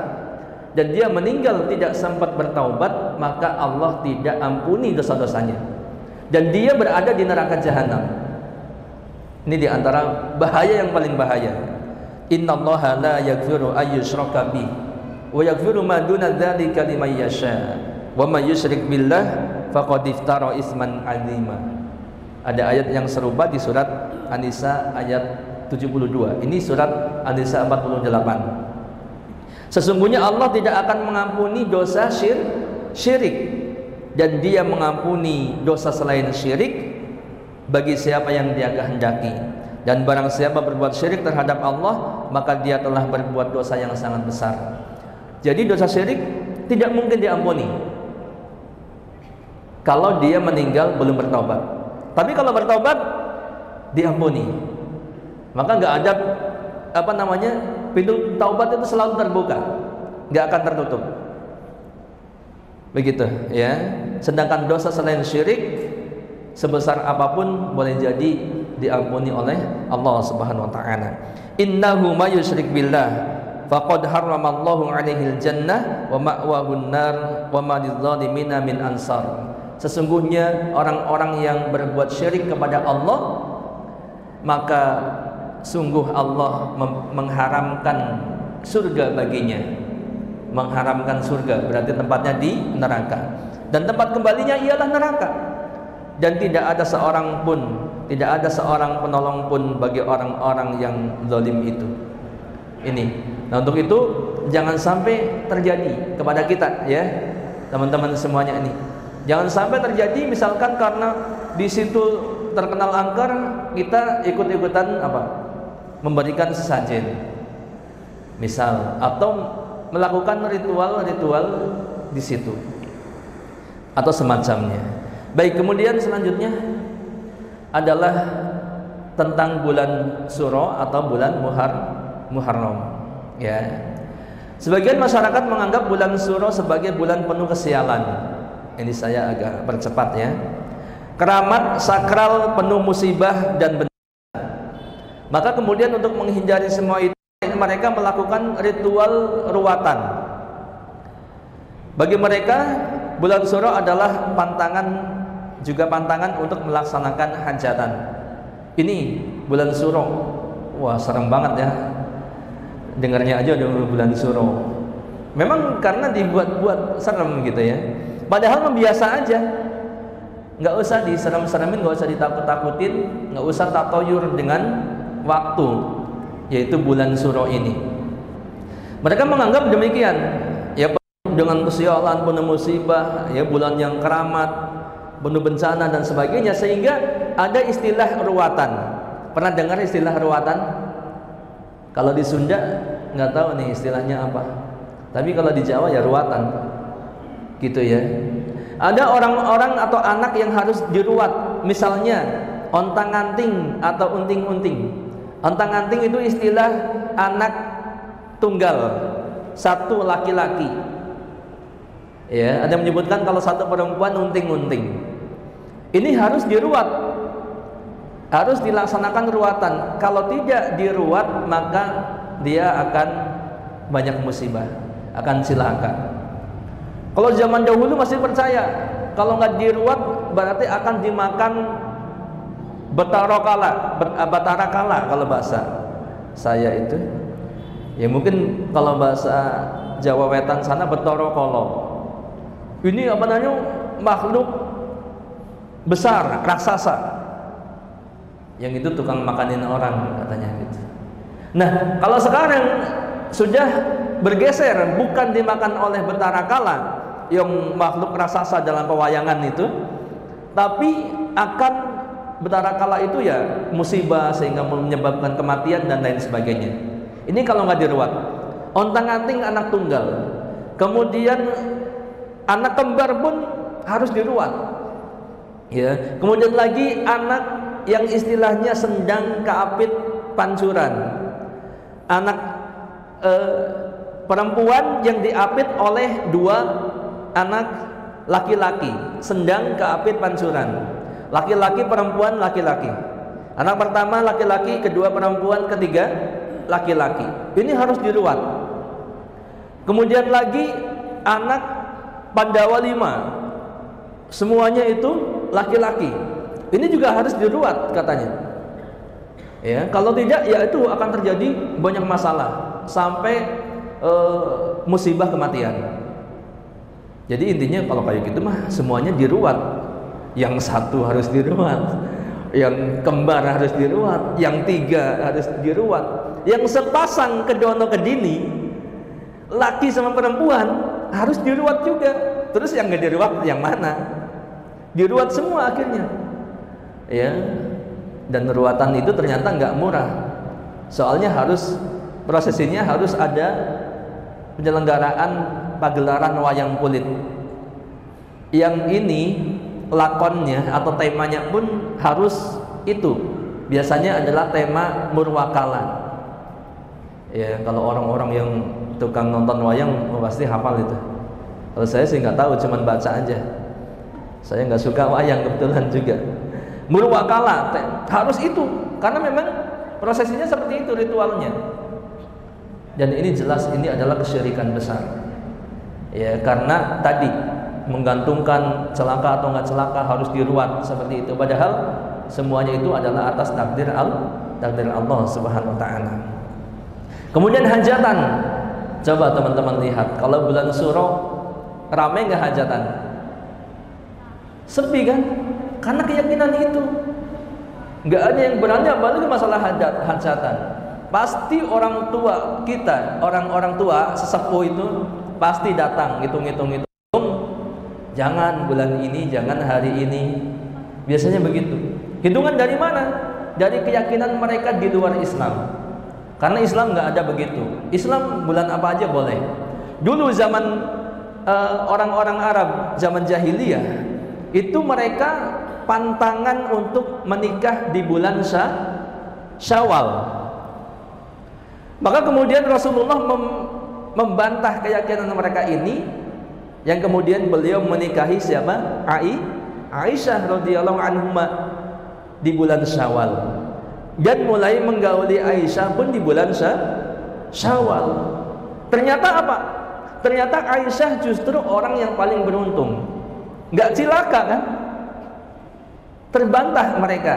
dan dia meninggal tidak sempat bertaubat, maka Allah tidak ampuni dosa-dosanya dan dia berada di neraka jahanam. Ini diantara bahaya yang paling bahaya. Innallaha la yaghfiru ayyushraka bih wa yaghfiru ma duna dzalika liman yasha wa may yusyrik billah faqad iftara isman 'azima. Ada ayat yang serupa di surat An-Nisa ayat 72. Ini surat An-Nisa 48. Sesungguhnya Allah tidak akan mengampuni dosa syirik, dan dia mengampuni dosa selain syirik bagi siapa yang dia kehendaki. Dan barang siapa berbuat syirik terhadap Allah, maka dia telah berbuat dosa yang sangat besar. Jadi dosa syirik tidak mungkin diampuni kalau dia meninggal belum bertaubat. Tapi kalau bertaubat diampuni. Maka nggak ada pintu taubat itu selalu terbuka, nggak akan tertutup. Begitu ya. Sedangkan dosa selain syirik sebesar apapun boleh jadi diampuni oleh Allah Subhanahu wa taala. Innahu may yusyrik billah faqad harramallahu 'alaihil jannah wa ma'wahun nar wa ma lidzalimin min ansar. Sesungguhnya orang-orang yang berbuat syirik kepada Allah, maka sungguh Allah mengharamkan surga baginya. Mengharamkan surga berarti tempatnya di neraka, dan tempat kembalinya ialah neraka. Dan tidak ada seorang pun, tidak ada seorang penolong pun bagi orang-orang yang zalim itu. Ini. Nah, untuk itu jangan sampai terjadi kepada kita ya, teman-teman semuanya ini. Jangan sampai terjadi misalkan karena di situ terkenal angker, kita ikut-ikutan memberikan sesajen misal, atau melakukan ritual-ritual di situ atau semacamnya. Baik, kemudian selanjutnya adalah tentang bulan Suro atau bulan Muharram ya. Sebagian masyarakat menganggap bulan Suro sebagai bulan penuh kesialan. Ini saya agak percepat ya. Keramat, sakral, penuh musibah dan bencana. Maka kemudian untuk menghindari semua itu, mereka melakukan ritual ruwatan. Bagi mereka bulan Suro adalah pantangan untuk melaksanakan hajatan. Ini bulan Suro, wah serem banget ya. Dengarnya aja udah bulan Suro. Memang karena dibuat-buat serem gitu ya. Padahal membiasa aja, nggak usah diserem-seremin, nggak usah ditakut-takutin, nggak usah tatoyur dengan waktu, yaitu bulan Suro ini. Mereka menganggap demikian, ya, dengan kesialan, penuh musibah, ya, bulan yang keramat, penuh bencana dan sebagainya, sehingga ada istilah ruwatan. Pernah dengar istilah ruwatan? Kalau di Sunda nggak tahu nih istilahnya apa, tapi kalau di Jawa ya ruwatan. Gitu ya. Ada orang-orang atau anak yang harus diruat, misalnya ontang-anting atau unting-unting. Ontang-anting itu istilah anak tunggal, satu laki-laki. Ya, ada yang menyebutkan kalau satu perempuan unting-unting. Ini harus diruat, harus dilaksanakan ruatan. Kalau tidak diruat, maka dia akan banyak musibah, akan cilaka. Kalau zaman dahulu masih percaya, kalau nggak diruat berarti akan dimakan batara kala kalau bahasa saya itu. Ya mungkin kalau bahasa Jawa Wetan sana betorokolo. Ini apa namanya, makhluk besar, raksasa. Yang itu tukang makanin orang katanya gitu. Nah, kalau sekarang sudah bergeser, bukan dimakan oleh betara kala, yang makhluk raksasa dalam pewayangan itu, tapi akan betara kala itu ya musibah sehingga menyebabkan kematian dan lain sebagainya. Ini kalau nggak diruat. Ontang-anting anak tunggal, kemudian anak kembar pun harus diruat. Ya, kemudian lagi anak yang istilahnya sendang keapit pancuran, anak perempuan yang diapit oleh dua anak laki-laki, sendang keapit pancuran, laki-laki perempuan laki-laki, anak pertama laki-laki, kedua perempuan, ketiga laki-laki. Ini harus diruat. Kemudian lagi anak Pandawa 5, semuanya itu laki-laki. Ini juga harus diruat katanya. Ya, kalau tidak ya itu akan terjadi banyak masalah sampai musibah kematian. Jadi intinya kalau kayak gitu mah semuanya diruat. Yang satu harus diruat, yang kembar harus diruat, yang tiga harus diruat, yang sepasang kedono kedini, laki sama perempuan harus diruat juga. Terus yang nggak diruat yang mana? Diruat semua akhirnya. Ya. Dan ruatan itu ternyata nggak murah. Soalnya prosesinya harus ada penyelenggaraan pagelaran wayang kulit. Yang ini lakonnya atau temanya pun harus itu. Biasanya adalah tema Murwakala. Ya, kalau orang-orang yang tukang nonton wayang pasti hafal itu. Kalau saya sih nggak tahu, cuman baca aja. Saya nggak suka wayang kebetulan juga. Murwakala harus itu, karena memang prosesinya seperti itu ritualnya. Dan ini jelas ini adalah kesyirikan besar. Ya, karena tadi menggantungkan celaka atau nggak celaka harus diruat seperti itu. Padahal semuanya itu adalah atas takdir Allah Subhanahu wa taala. Kemudian hajatan. Coba teman-teman lihat, kalau bulan Suro ramai nggak hajatan? Sepi kan? Karena keyakinan itu. Nggak ada yang berani apalagi masalah hajatan. Pasti orang tua kita, orang-orang tua sesepuh itu pasti datang hitung-hitung. Jangan bulan ini, jangan hari ini. Biasanya begitu. Hitungan dari mana? Dari keyakinan mereka di luar Islam. Karena Islam nggak ada begitu. Islam bulan apa aja boleh. Dulu zaman orang-orang Arab zaman jahiliyah itu mereka pantangan untuk menikah di bulan Syawal. Maka kemudian Rasulullah membantah keyakinan mereka ini, yang kemudian beliau menikahi siapa? Aisyah radhiyallahu anha di bulan Syawal. Dan mulai menggauli Aisyah pun di bulan Syawal. Ternyata apa? Ternyata Aisyah justru orang yang paling beruntung. Nggak cilaka kan? Terbantah mereka.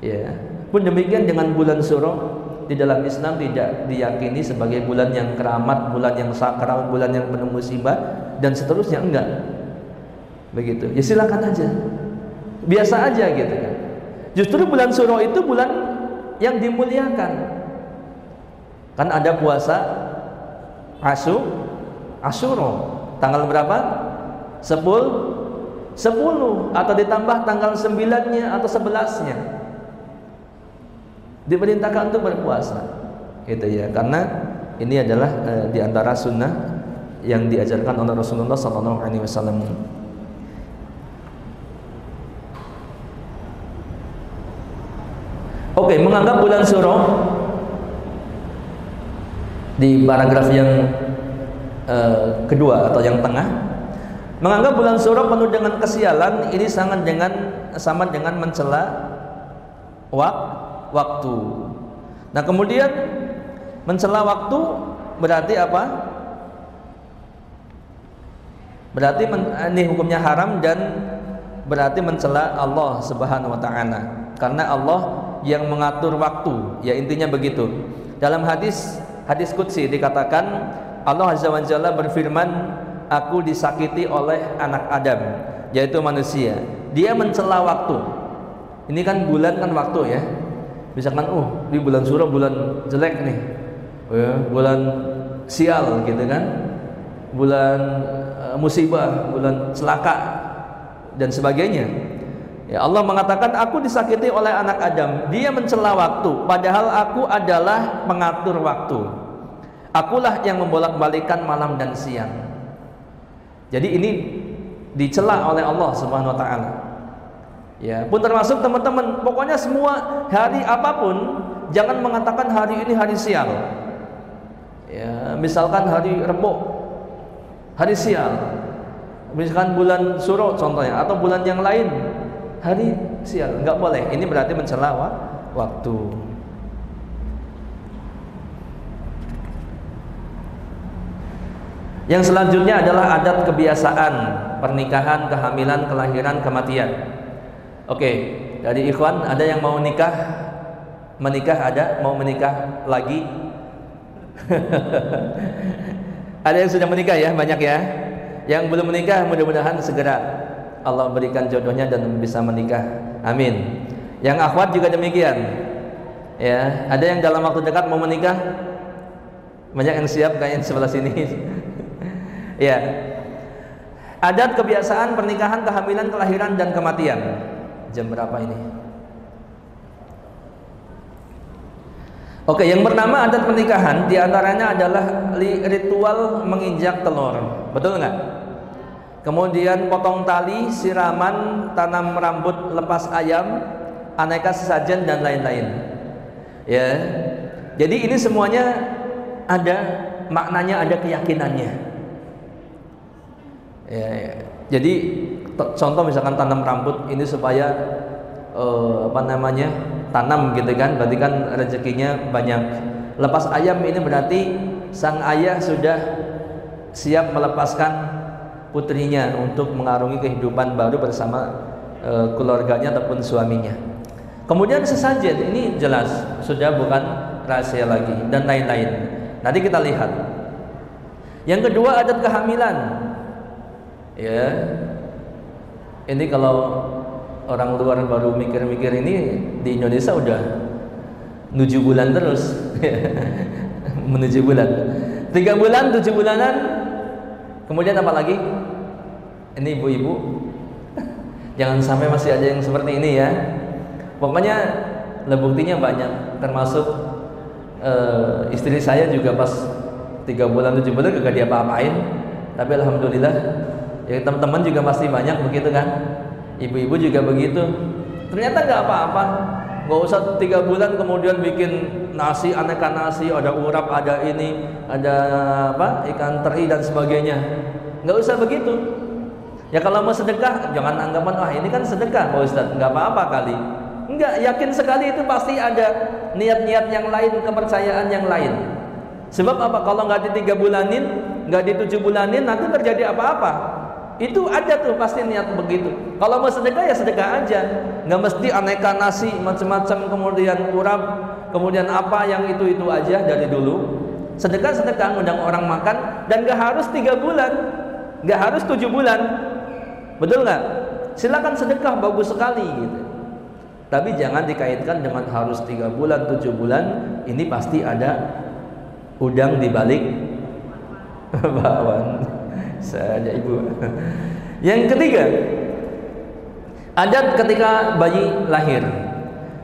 Ya. Pun demikian dengan bulan Suro, di dalam Islam tidak diyakini sebagai bulan yang keramat, bulan yang sakral, bulan yang penuh musibah dan seterusnya, enggak. Begitu. Ya silakan aja. Biasa aja gitu kan. Justru bulan Suro itu bulan yang dimuliakan. Kan ada puasa Asyuro. Tanggal berapa? 10 atau ditambah tanggal 9-nya atau 11-nya. Diperintahkan untuk berpuasa. Gitu ya. Karena ini adalah di antara sunnah yang diajarkan oleh Rasulullah SAW. Oke, menganggap bulan Suro di paragraf yang kedua atau yang tengah, menganggap bulan Suro penuh dengan kesialan ini sama dengan mencela waktu. Nah, kemudian mencela waktu berarti apa? Berarti ini hukumnya haram dan berarti mencela Allah Subhanahu wa taala. Karena Allah yang mengatur waktu, ya intinya begitu. Dalam hadis qudsi dikatakan Allah Azza wa Jalla berfirman, aku disakiti oleh anak Adam, yaitu manusia. Dia mencela waktu. Ini kan bulan kan waktu ya. Misalkan di bulan Suro bulan jelek nih. Ya, bulan sial gitu kan. Bulan musibah, bulan celaka dan sebagainya. Ya, Allah mengatakan aku disakiti oleh anak Adam, dia mencela waktu, padahal aku adalah pengatur waktu. Akulah yang membolak-balikkan malam dan siang. Jadi ini dicela oleh Allah Subhanahu wa taala. Ya, pun termasuk teman-teman, pokoknya semua hari apapun jangan mengatakan hari ini hari sial. Ya, misalkan hari Rebo, hari sial. Misalkan bulan Suro contohnya, atau bulan yang lain hari sial, enggak boleh. Ini berarti mencela waktu. Yang selanjutnya adalah adat kebiasaan pernikahan, kehamilan, kelahiran, kematian. Oke, dari ikhwan ada yang mau nikah, menikah ada, mau menikah lagi. Ada yang sudah menikah ya, banyak ya. Yang belum menikah mudah-mudahan segera Allah berikan jodohnya dan bisa menikah. Amin. Yang akhwat juga demikian. Ya, ada yang dalam waktu dekat mau menikah. Banyak yang siap kayaknya sebelah sini. Ya. Adat kebiasaan pernikahan, kehamilan, kelahiran dan kematian. Jam berapa ini? Oke, yang pertama adat pernikahan diantaranya adalah ritual menginjak telur, betul nggak? Kemudian potong tali, siraman, tanam rambut, lepas ayam, aneka sesajen dan lain-lain. Ya, jadi ini semuanya ada maknanya, ada keyakinannya. Ya, ya. Jadi contoh misalkan tanam rambut ini supaya tanam gitu kan, berarti kan rezekinya banyak. Lepas ayam ini berarti sang ayah sudah siap melepaskan putrinya untuk mengarungi kehidupan baru bersama keluarganya ataupun suaminya. Kemudian sesajen ini jelas sudah bukan rahasia lagi dan lain-lain. Nanti kita lihat. Yang kedua adat kehamilan. Ya. Ini kalau orang luar baru mikir-mikir, ini di Indonesia udah menuju bulan terus. Menuju bulan 3 bulan, 7 bulanan. Kemudian apa lagi? Ini ibu-ibu jangan sampai masih ada yang seperti ini ya. Pokoknya buktinya banyak. Termasuk istri saya juga pas 3 bulan, 7 bulan gak diapa-apain. Tapi alhamdulillah ya, teman-teman juga pasti banyak begitu kan. Ibu-ibu juga begitu. Ternyata nggak apa-apa. Nggak usah 3 bulan kemudian bikin nasi, aneka nasi, ada urap, ada ini, ada apa, ikan teri dan sebagainya. Nggak usah begitu. Ya kalau mau sedekah, jangan anggapan wah ini kan sedekah, Pak Ustadz. Nggak apa-apa kali. Nggak, yakin sekali itu pasti ada niat-niat yang lain, kepercayaan yang lain. Sebab apa? Kalau nggak di 3 bulanin, nggak di 7 bulanin, nanti terjadi apa-apa. Itu ada tuh pasti niat begitu. Kalau mau sedekah ya sedekah aja, nggak mesti aneka nasi macam-macam, kemudian urap, kemudian apa yang itu aja dari dulu. Sedekah ngundang orang makan dan nggak harus 3 bulan, nggak harus 7 bulan, betul nggak? Silakan sedekah, bagus sekali gitu. Tapi jangan dikaitkan dengan harus 3 bulan, 7 bulan. Ini pasti ada udang di balik bakwan. Saja ibu. Yang ketiga, adat ketika bayi lahir.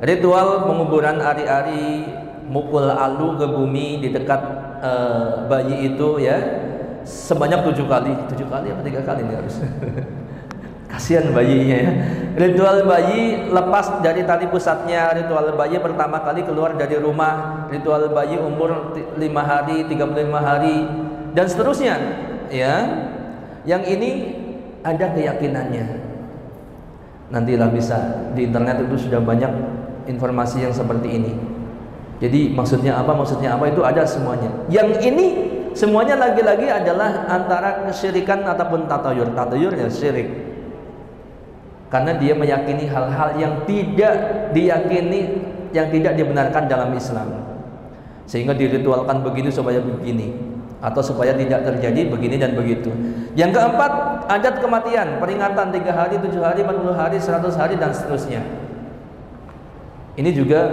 Ritual penguburan ari-ari, mukul alu ke bumi di dekat bayi itu ya, sebanyak 7 kali. 7 kali apa 3 kali nih harus. Kasihan bayinya ya. Ritual bayi lepas dari tali pusatnya. Ritual bayi pertama kali keluar dari rumah. Ritual bayi umur 5 hari, 35 hari dan seterusnya. Ya, yang ini ada keyakinannya. Nantilah bisa di internet itu sudah banyak informasi yang seperti ini. Jadi maksudnya apa itu ada semuanya. Yang ini semuanya lagi-lagi adalah antara kesyirikan ataupun tatayur. Tatayur ya syirik. Karena dia meyakini hal-hal yang tidak diyakini, yang tidak dibenarkan dalam Islam. Sehingga diritualkan begini supaya begini, atau supaya tidak terjadi begini dan begitu. Yang keempat, adat kematian, peringatan 3 hari, 7 hari, 40 hari, 100 hari dan seterusnya. Ini juga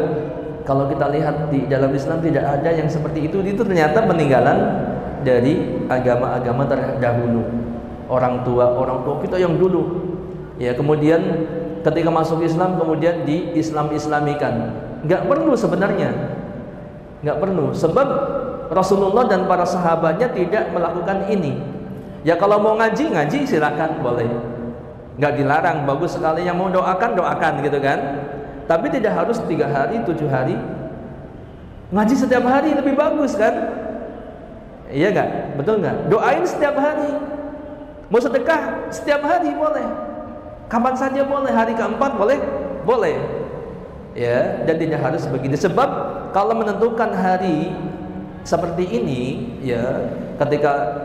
kalau kita lihat di dalam Islam tidak ada yang seperti itu. Itu ternyata peninggalan dari agama-agama terdahulu. orang tua kita yang dulu. Ya, kemudian ketika masuk Islam kemudian di-Islam-islamikan. Nggak perlu sebenarnya. Nggak perlu, sebab Rasulullah dan para sahabatnya tidak melakukan ini. Ya kalau mau ngaji silakan, boleh. Nggak dilarang, bagus sekali. Yang mau doakan gitu kan. Tapi tidak harus 3 hari, 7 hari. Ngaji setiap hari lebih bagus kan? Iya nggak? Betul nggak? Doain setiap hari. Mau sedekah setiap hari boleh. Kapan saja boleh. Hari keempat boleh. Ya, dan tidak harus begini. Sebab kalau menentukan hari seperti ini, ya, ketika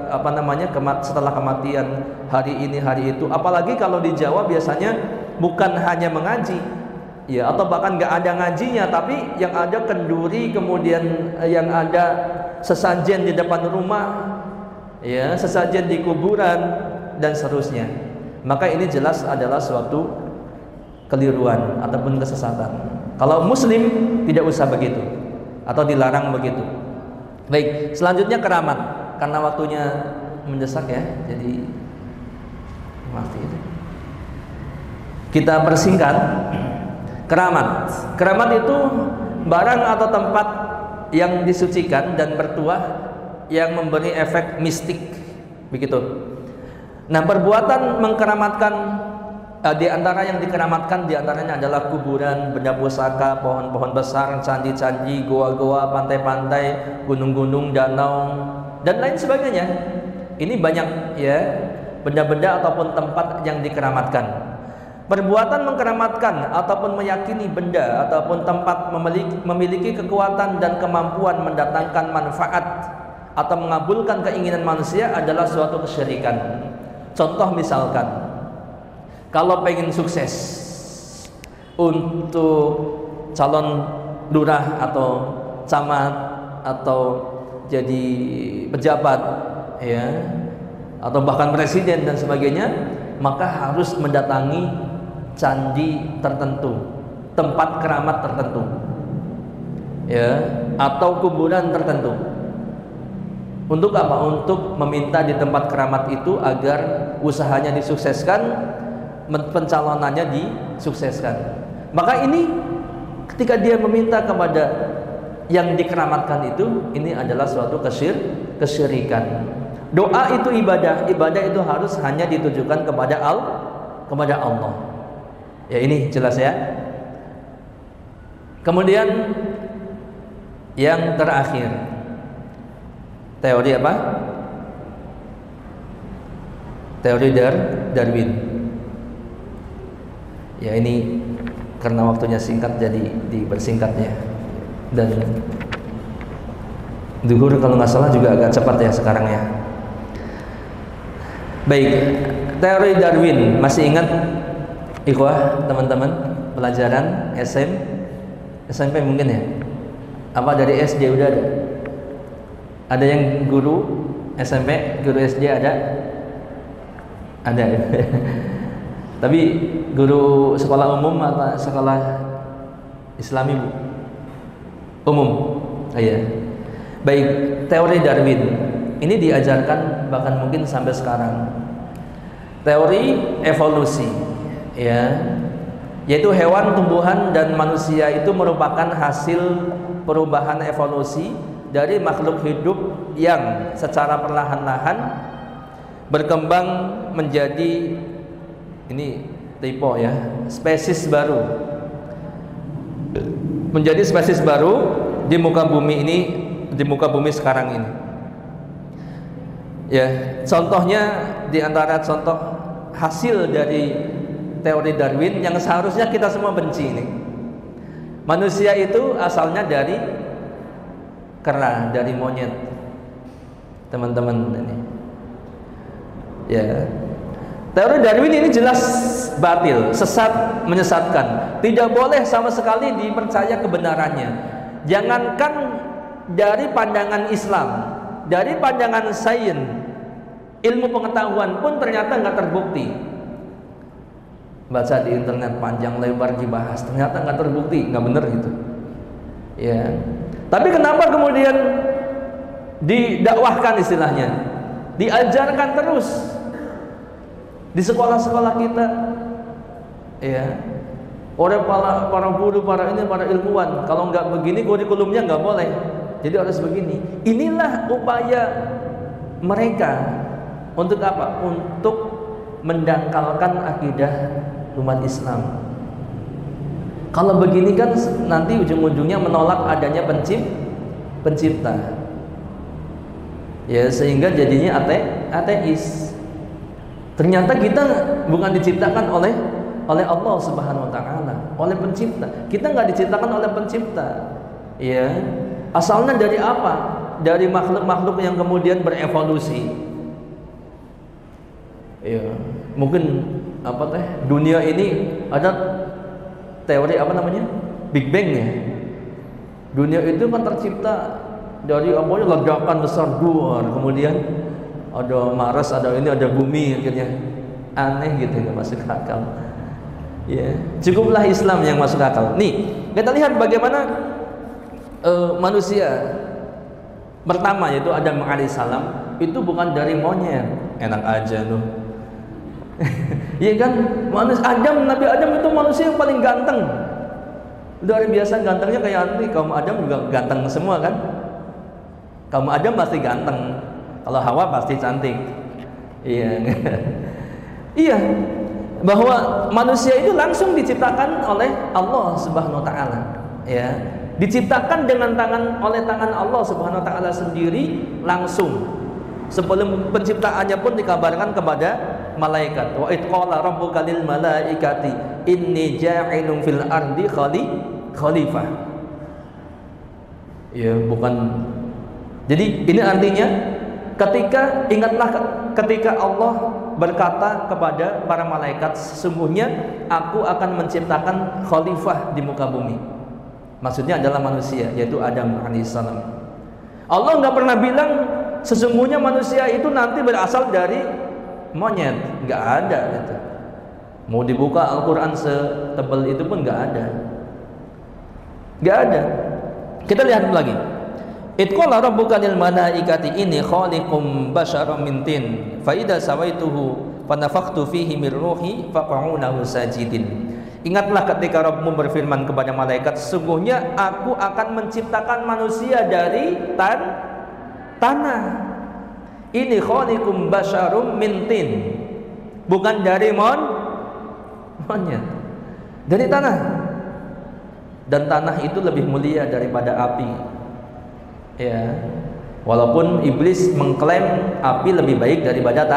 setelah kematian hari ini hari itu, apalagi kalau di Jawa biasanya bukan hanya mengaji, ya, atau bahkan nggak ada ngajinya, tapi yang ada kenduri, kemudian yang ada sesajen di depan rumah, ya, sesajen di kuburan dan seterusnya. Maka ini jelas adalah suatu keliruan ataupun kesesatan. Kalau muslim tidak usah begitu atau dilarang begitu. Baik, selanjutnya keramat. Karena waktunya mendesak ya, jadi maaf itu. Kita persingkat. Keramat. Keramat itu barang atau tempat yang disucikan dan bertuah yang memberi efek mistik, begitu. Nah, perbuatan mengkeramatkan, di antara yang dikeramatkan di antaranya adalah kuburan, benda pusaka, pohon-pohon besar, candi-candi, goa-goa, pantai-pantai, gunung-gunung, danau, dan lain sebagainya. Ini banyak ya benda-benda ataupun tempat yang dikeramatkan. Perbuatan mengkeramatkan ataupun meyakini benda ataupun tempat memiliki kekuatan dan kemampuan mendatangkan manfaat atau mengabulkan keinginan manusia adalah suatu kesyirikan. Contoh misalkan, kalau pengen sukses untuk calon lurah atau camat atau jadi pejabat, ya, atau bahkan presiden dan sebagainya, maka harus mendatangi candi tertentu, tempat keramat tertentu, ya, atau kuburan tertentu. Untuk apa? Untuk meminta di tempat keramat itu agar usahanya disukseskan, pencalonannya disukseskan. Maka ini ketika dia meminta kepada yang dikeramatkan itu, ini adalah suatu kesyirikan. Doa itu ibadah itu harus hanya ditujukan kepada Allah. Ya, ini jelas ya. Kemudian yang terakhir, teori apa? Teori Darwin. Ya, ini karena waktunya singkat jadi dipersingkat ya. Dan duhur kalau nggak salah juga agak cepat ya sekarang ya. Baik, teori Darwin, masih ingat ikhwah teman-teman pelajaran SMP mungkin ya? Apa dari SD udah ada? Ada yang guru SMP, guru SD ada? Ada. Tapi guru sekolah umum atau sekolah Islami Bu? Umum. Oh, iya. Baik, teori Darwin ini diajarkan bahkan mungkin sampai sekarang. Teori evolusi, ya, yaitu hewan, tumbuhan dan manusia itu merupakan hasil perubahan evolusi dari makhluk hidup yang secara perlahan-lahan berkembang menjadi, ini typo ya, spesies baru, menjadi spesies baru di muka bumi ini, di muka bumi sekarang ini. Ya, contohnya di antara contoh hasil dari teori Darwin yang seharusnya kita semua benci ini. Manusia itu asalnya dari kera, dari monyet. Teman-teman ini. Ya. Teori Darwin ini jelas batil, sesat, menyesatkan. Tidak boleh sama sekali dipercaya kebenarannya. Jangankan dari pandangan Islam, dari pandangan sains, ilmu pengetahuan pun ternyata nggak terbukti. Baca di internet panjang lebar dibahas, ternyata nggak terbukti, nggak bener gitu. Ya. Tapi kenapa kemudian didakwahkan istilahnya, diajarkan terus? Di sekolah-sekolah kita, ya, oleh para guru, para ilmuwan, kalau nggak begini kurikulumnya nggak boleh. Jadi harus begini. Inilah upaya mereka untuk apa? Untuk mendangkalkan akidah umat Islam. Kalau begini kan nanti ujung-ujungnya menolak adanya pencipta. Ya, sehingga jadinya ateis. Ternyata kita bukan diciptakan oleh Allah Subhanahu wa taala, oleh pencipta. Kita nggak diciptakan oleh pencipta. Ya. Asalnya dari apa? Dari makhluk-makhluk yang kemudian berevolusi. Ya, mungkin dunia ini ada teori apa namanya? Big Bang ya. Dunia itu kan tercipta dari ledakan besar luar, kemudian ada Mars, ada ini, ada bumi, akhirnya aneh gitu, nggak masuk akal. Ya, cukuplah Islam yang masuk akal. Nih, kita lihat bagaimana manusia pertama yaitu Adam alaihissalam itu bukan dari monyet. Enak aja loh. Iya kan, Nabi Adam itu manusia yang paling ganteng. Luar biasa gantengnya, kayak nanti kaum Adam juga ganteng semua kan. Kaum Adam pasti ganteng. Kalau Hawa pasti cantik. Iya. Iya. Bahwa manusia itu langsung diciptakan oleh Allah Subhanahu wa taala. Ya. Diciptakan oleh tangan Allah Subhanahu wa taala sendiri langsung. Sebelum penciptaannya pun dikabarkan kepada malaikat. Wa id qala rabbuka lil malaikati inni ja'ilun fil ardi khalifah. Ya, bukan. Jadi ini artinya ingatlah ketika Allah berkata kepada para malaikat, sesungguhnya aku akan menciptakan khalifah di muka bumi. Maksudnya adalah manusia, yaitu Adam alaihissalam. Allah nggak pernah bilang sesungguhnya manusia itu nanti berasal dari monyet, nggak ada gitu. Mau dibuka Al-Quran setebal itu pun nggak ada. Kita lihat lagi. Itqala rabbuka lil malaikati inni khaliqum basyaram min tin fa idza sawaituhu fa nafakhtu fihi mir ruhi faq'u lahu sajidin. Ingatlah ketika Rabbmu berfirman kepada malaikat, sesungguhnya aku akan menciptakan manusia dari tanah. Ini khaliqum basyarum min tin. Bukan dari monyet. Dari tanah. Dan tanah itu lebih mulia daripada api. Ya. Walaupun iblis mengklaim api lebih baik daripada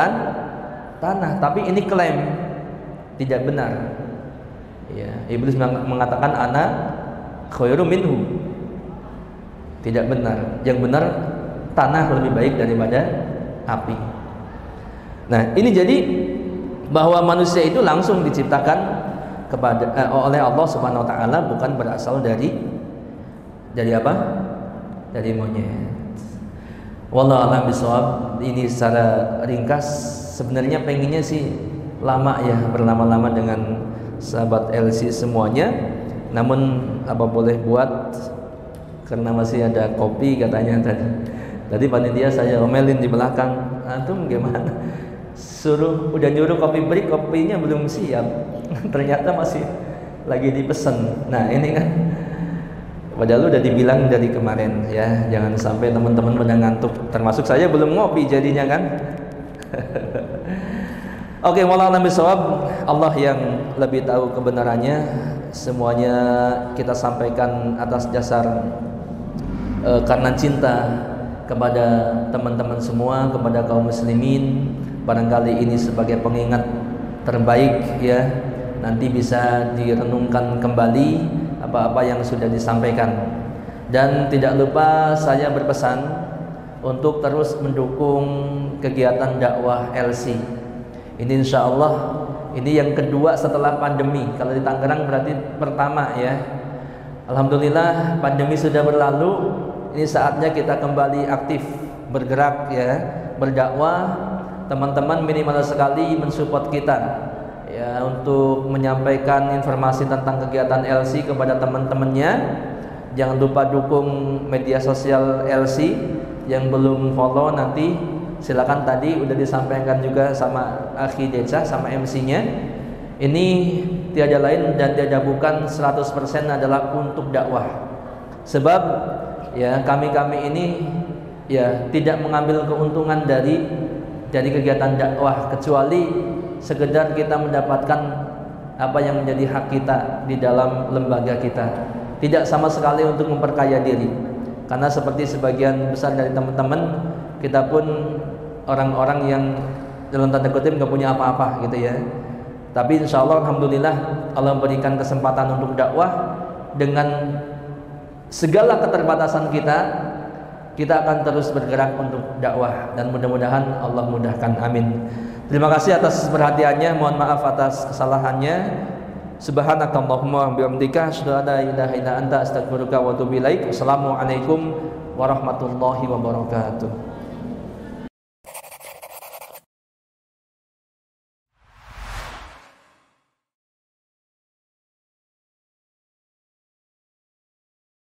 tanah, tapi ini klaim tidak benar. Ya, iblis mengatakan ana khairum minhu. Tidak benar. Yang benar tanah lebih baik daripada api. Nah, ini jadi bahwa manusia itu langsung diciptakan oleh Allah Subhanahu wa taala, bukan berasal dari apa? Dari monyet. Wallahu a'lam bishawab. Ini secara ringkas, sebenarnya pengennya sih lama ya, berlama-lama dengan sahabat LC semuanya, namun apa boleh buat karena masih ada kopi katanya tadi panitia saya omelin di belakang, antum gimana, udah nyuruh kopi break, kopinya belum siap. Ternyata masih lagi dipesan. Nah ini kan padahal udah dibilang dari kemarin ya, jangan sampai teman-teman pada ngantuk, termasuk saya belum ngopi jadinya kan. Oke, wallahu a'lam bishawab. Allah yang lebih tahu kebenarannya. Semuanya kita sampaikan atas dasar karena cinta kepada teman-teman semua, kepada kaum muslimin. Barangkali ini sebagai pengingat terbaik ya. Nanti bisa direnungkan kembali apa-apa yang sudah disampaikan. Dan tidak lupa saya berpesan untuk terus mendukung kegiatan dakwah LC. Ini insya Allah ini yang kedua setelah pandemi. Kalau di Tangerang berarti pertama ya. Alhamdulillah pandemi sudah berlalu. Ini saatnya kita kembali aktif bergerak ya, berdakwah. Teman-teman minimal sekali mensupport kita ya, untuk menyampaikan informasi tentang kegiatan LC kepada teman-temannya. Jangan lupa dukung media sosial LC. Yang belum follow nanti silakan, tadi udah disampaikan juga sama Akhi Deca, sama MC-nya. Ini tiada lain dan tiada bukan 100% adalah untuk dakwah. Sebab ya kami ini ya tidak mengambil keuntungan dari kegiatan dakwah, kecuali sekedar kita mendapatkan apa yang menjadi hak kita di dalam lembaga kita. Tidak sama sekali untuk memperkaya diri. Karena seperti sebagian besar dari teman-teman, kita pun orang-orang yang dalam tanda kutip nggak punya apa-apa gitu ya. Tapi insya Allah, alhamdulillah, Allah memberikan kesempatan untuk dakwah. Dengan segala keterbatasan kita akan terus bergerak untuk dakwah, dan mudah-mudahan Allah mudahkan, amin. Terima kasih atas perhatiannya, mohon maaf atas kesalahannya. Subhanakallahumma wa bihamdika, asyhadu an la ilaha illa anta, astaghfiruka wa atubu ilaik. Assalamualaikum warahmatullahi wabarakatuh.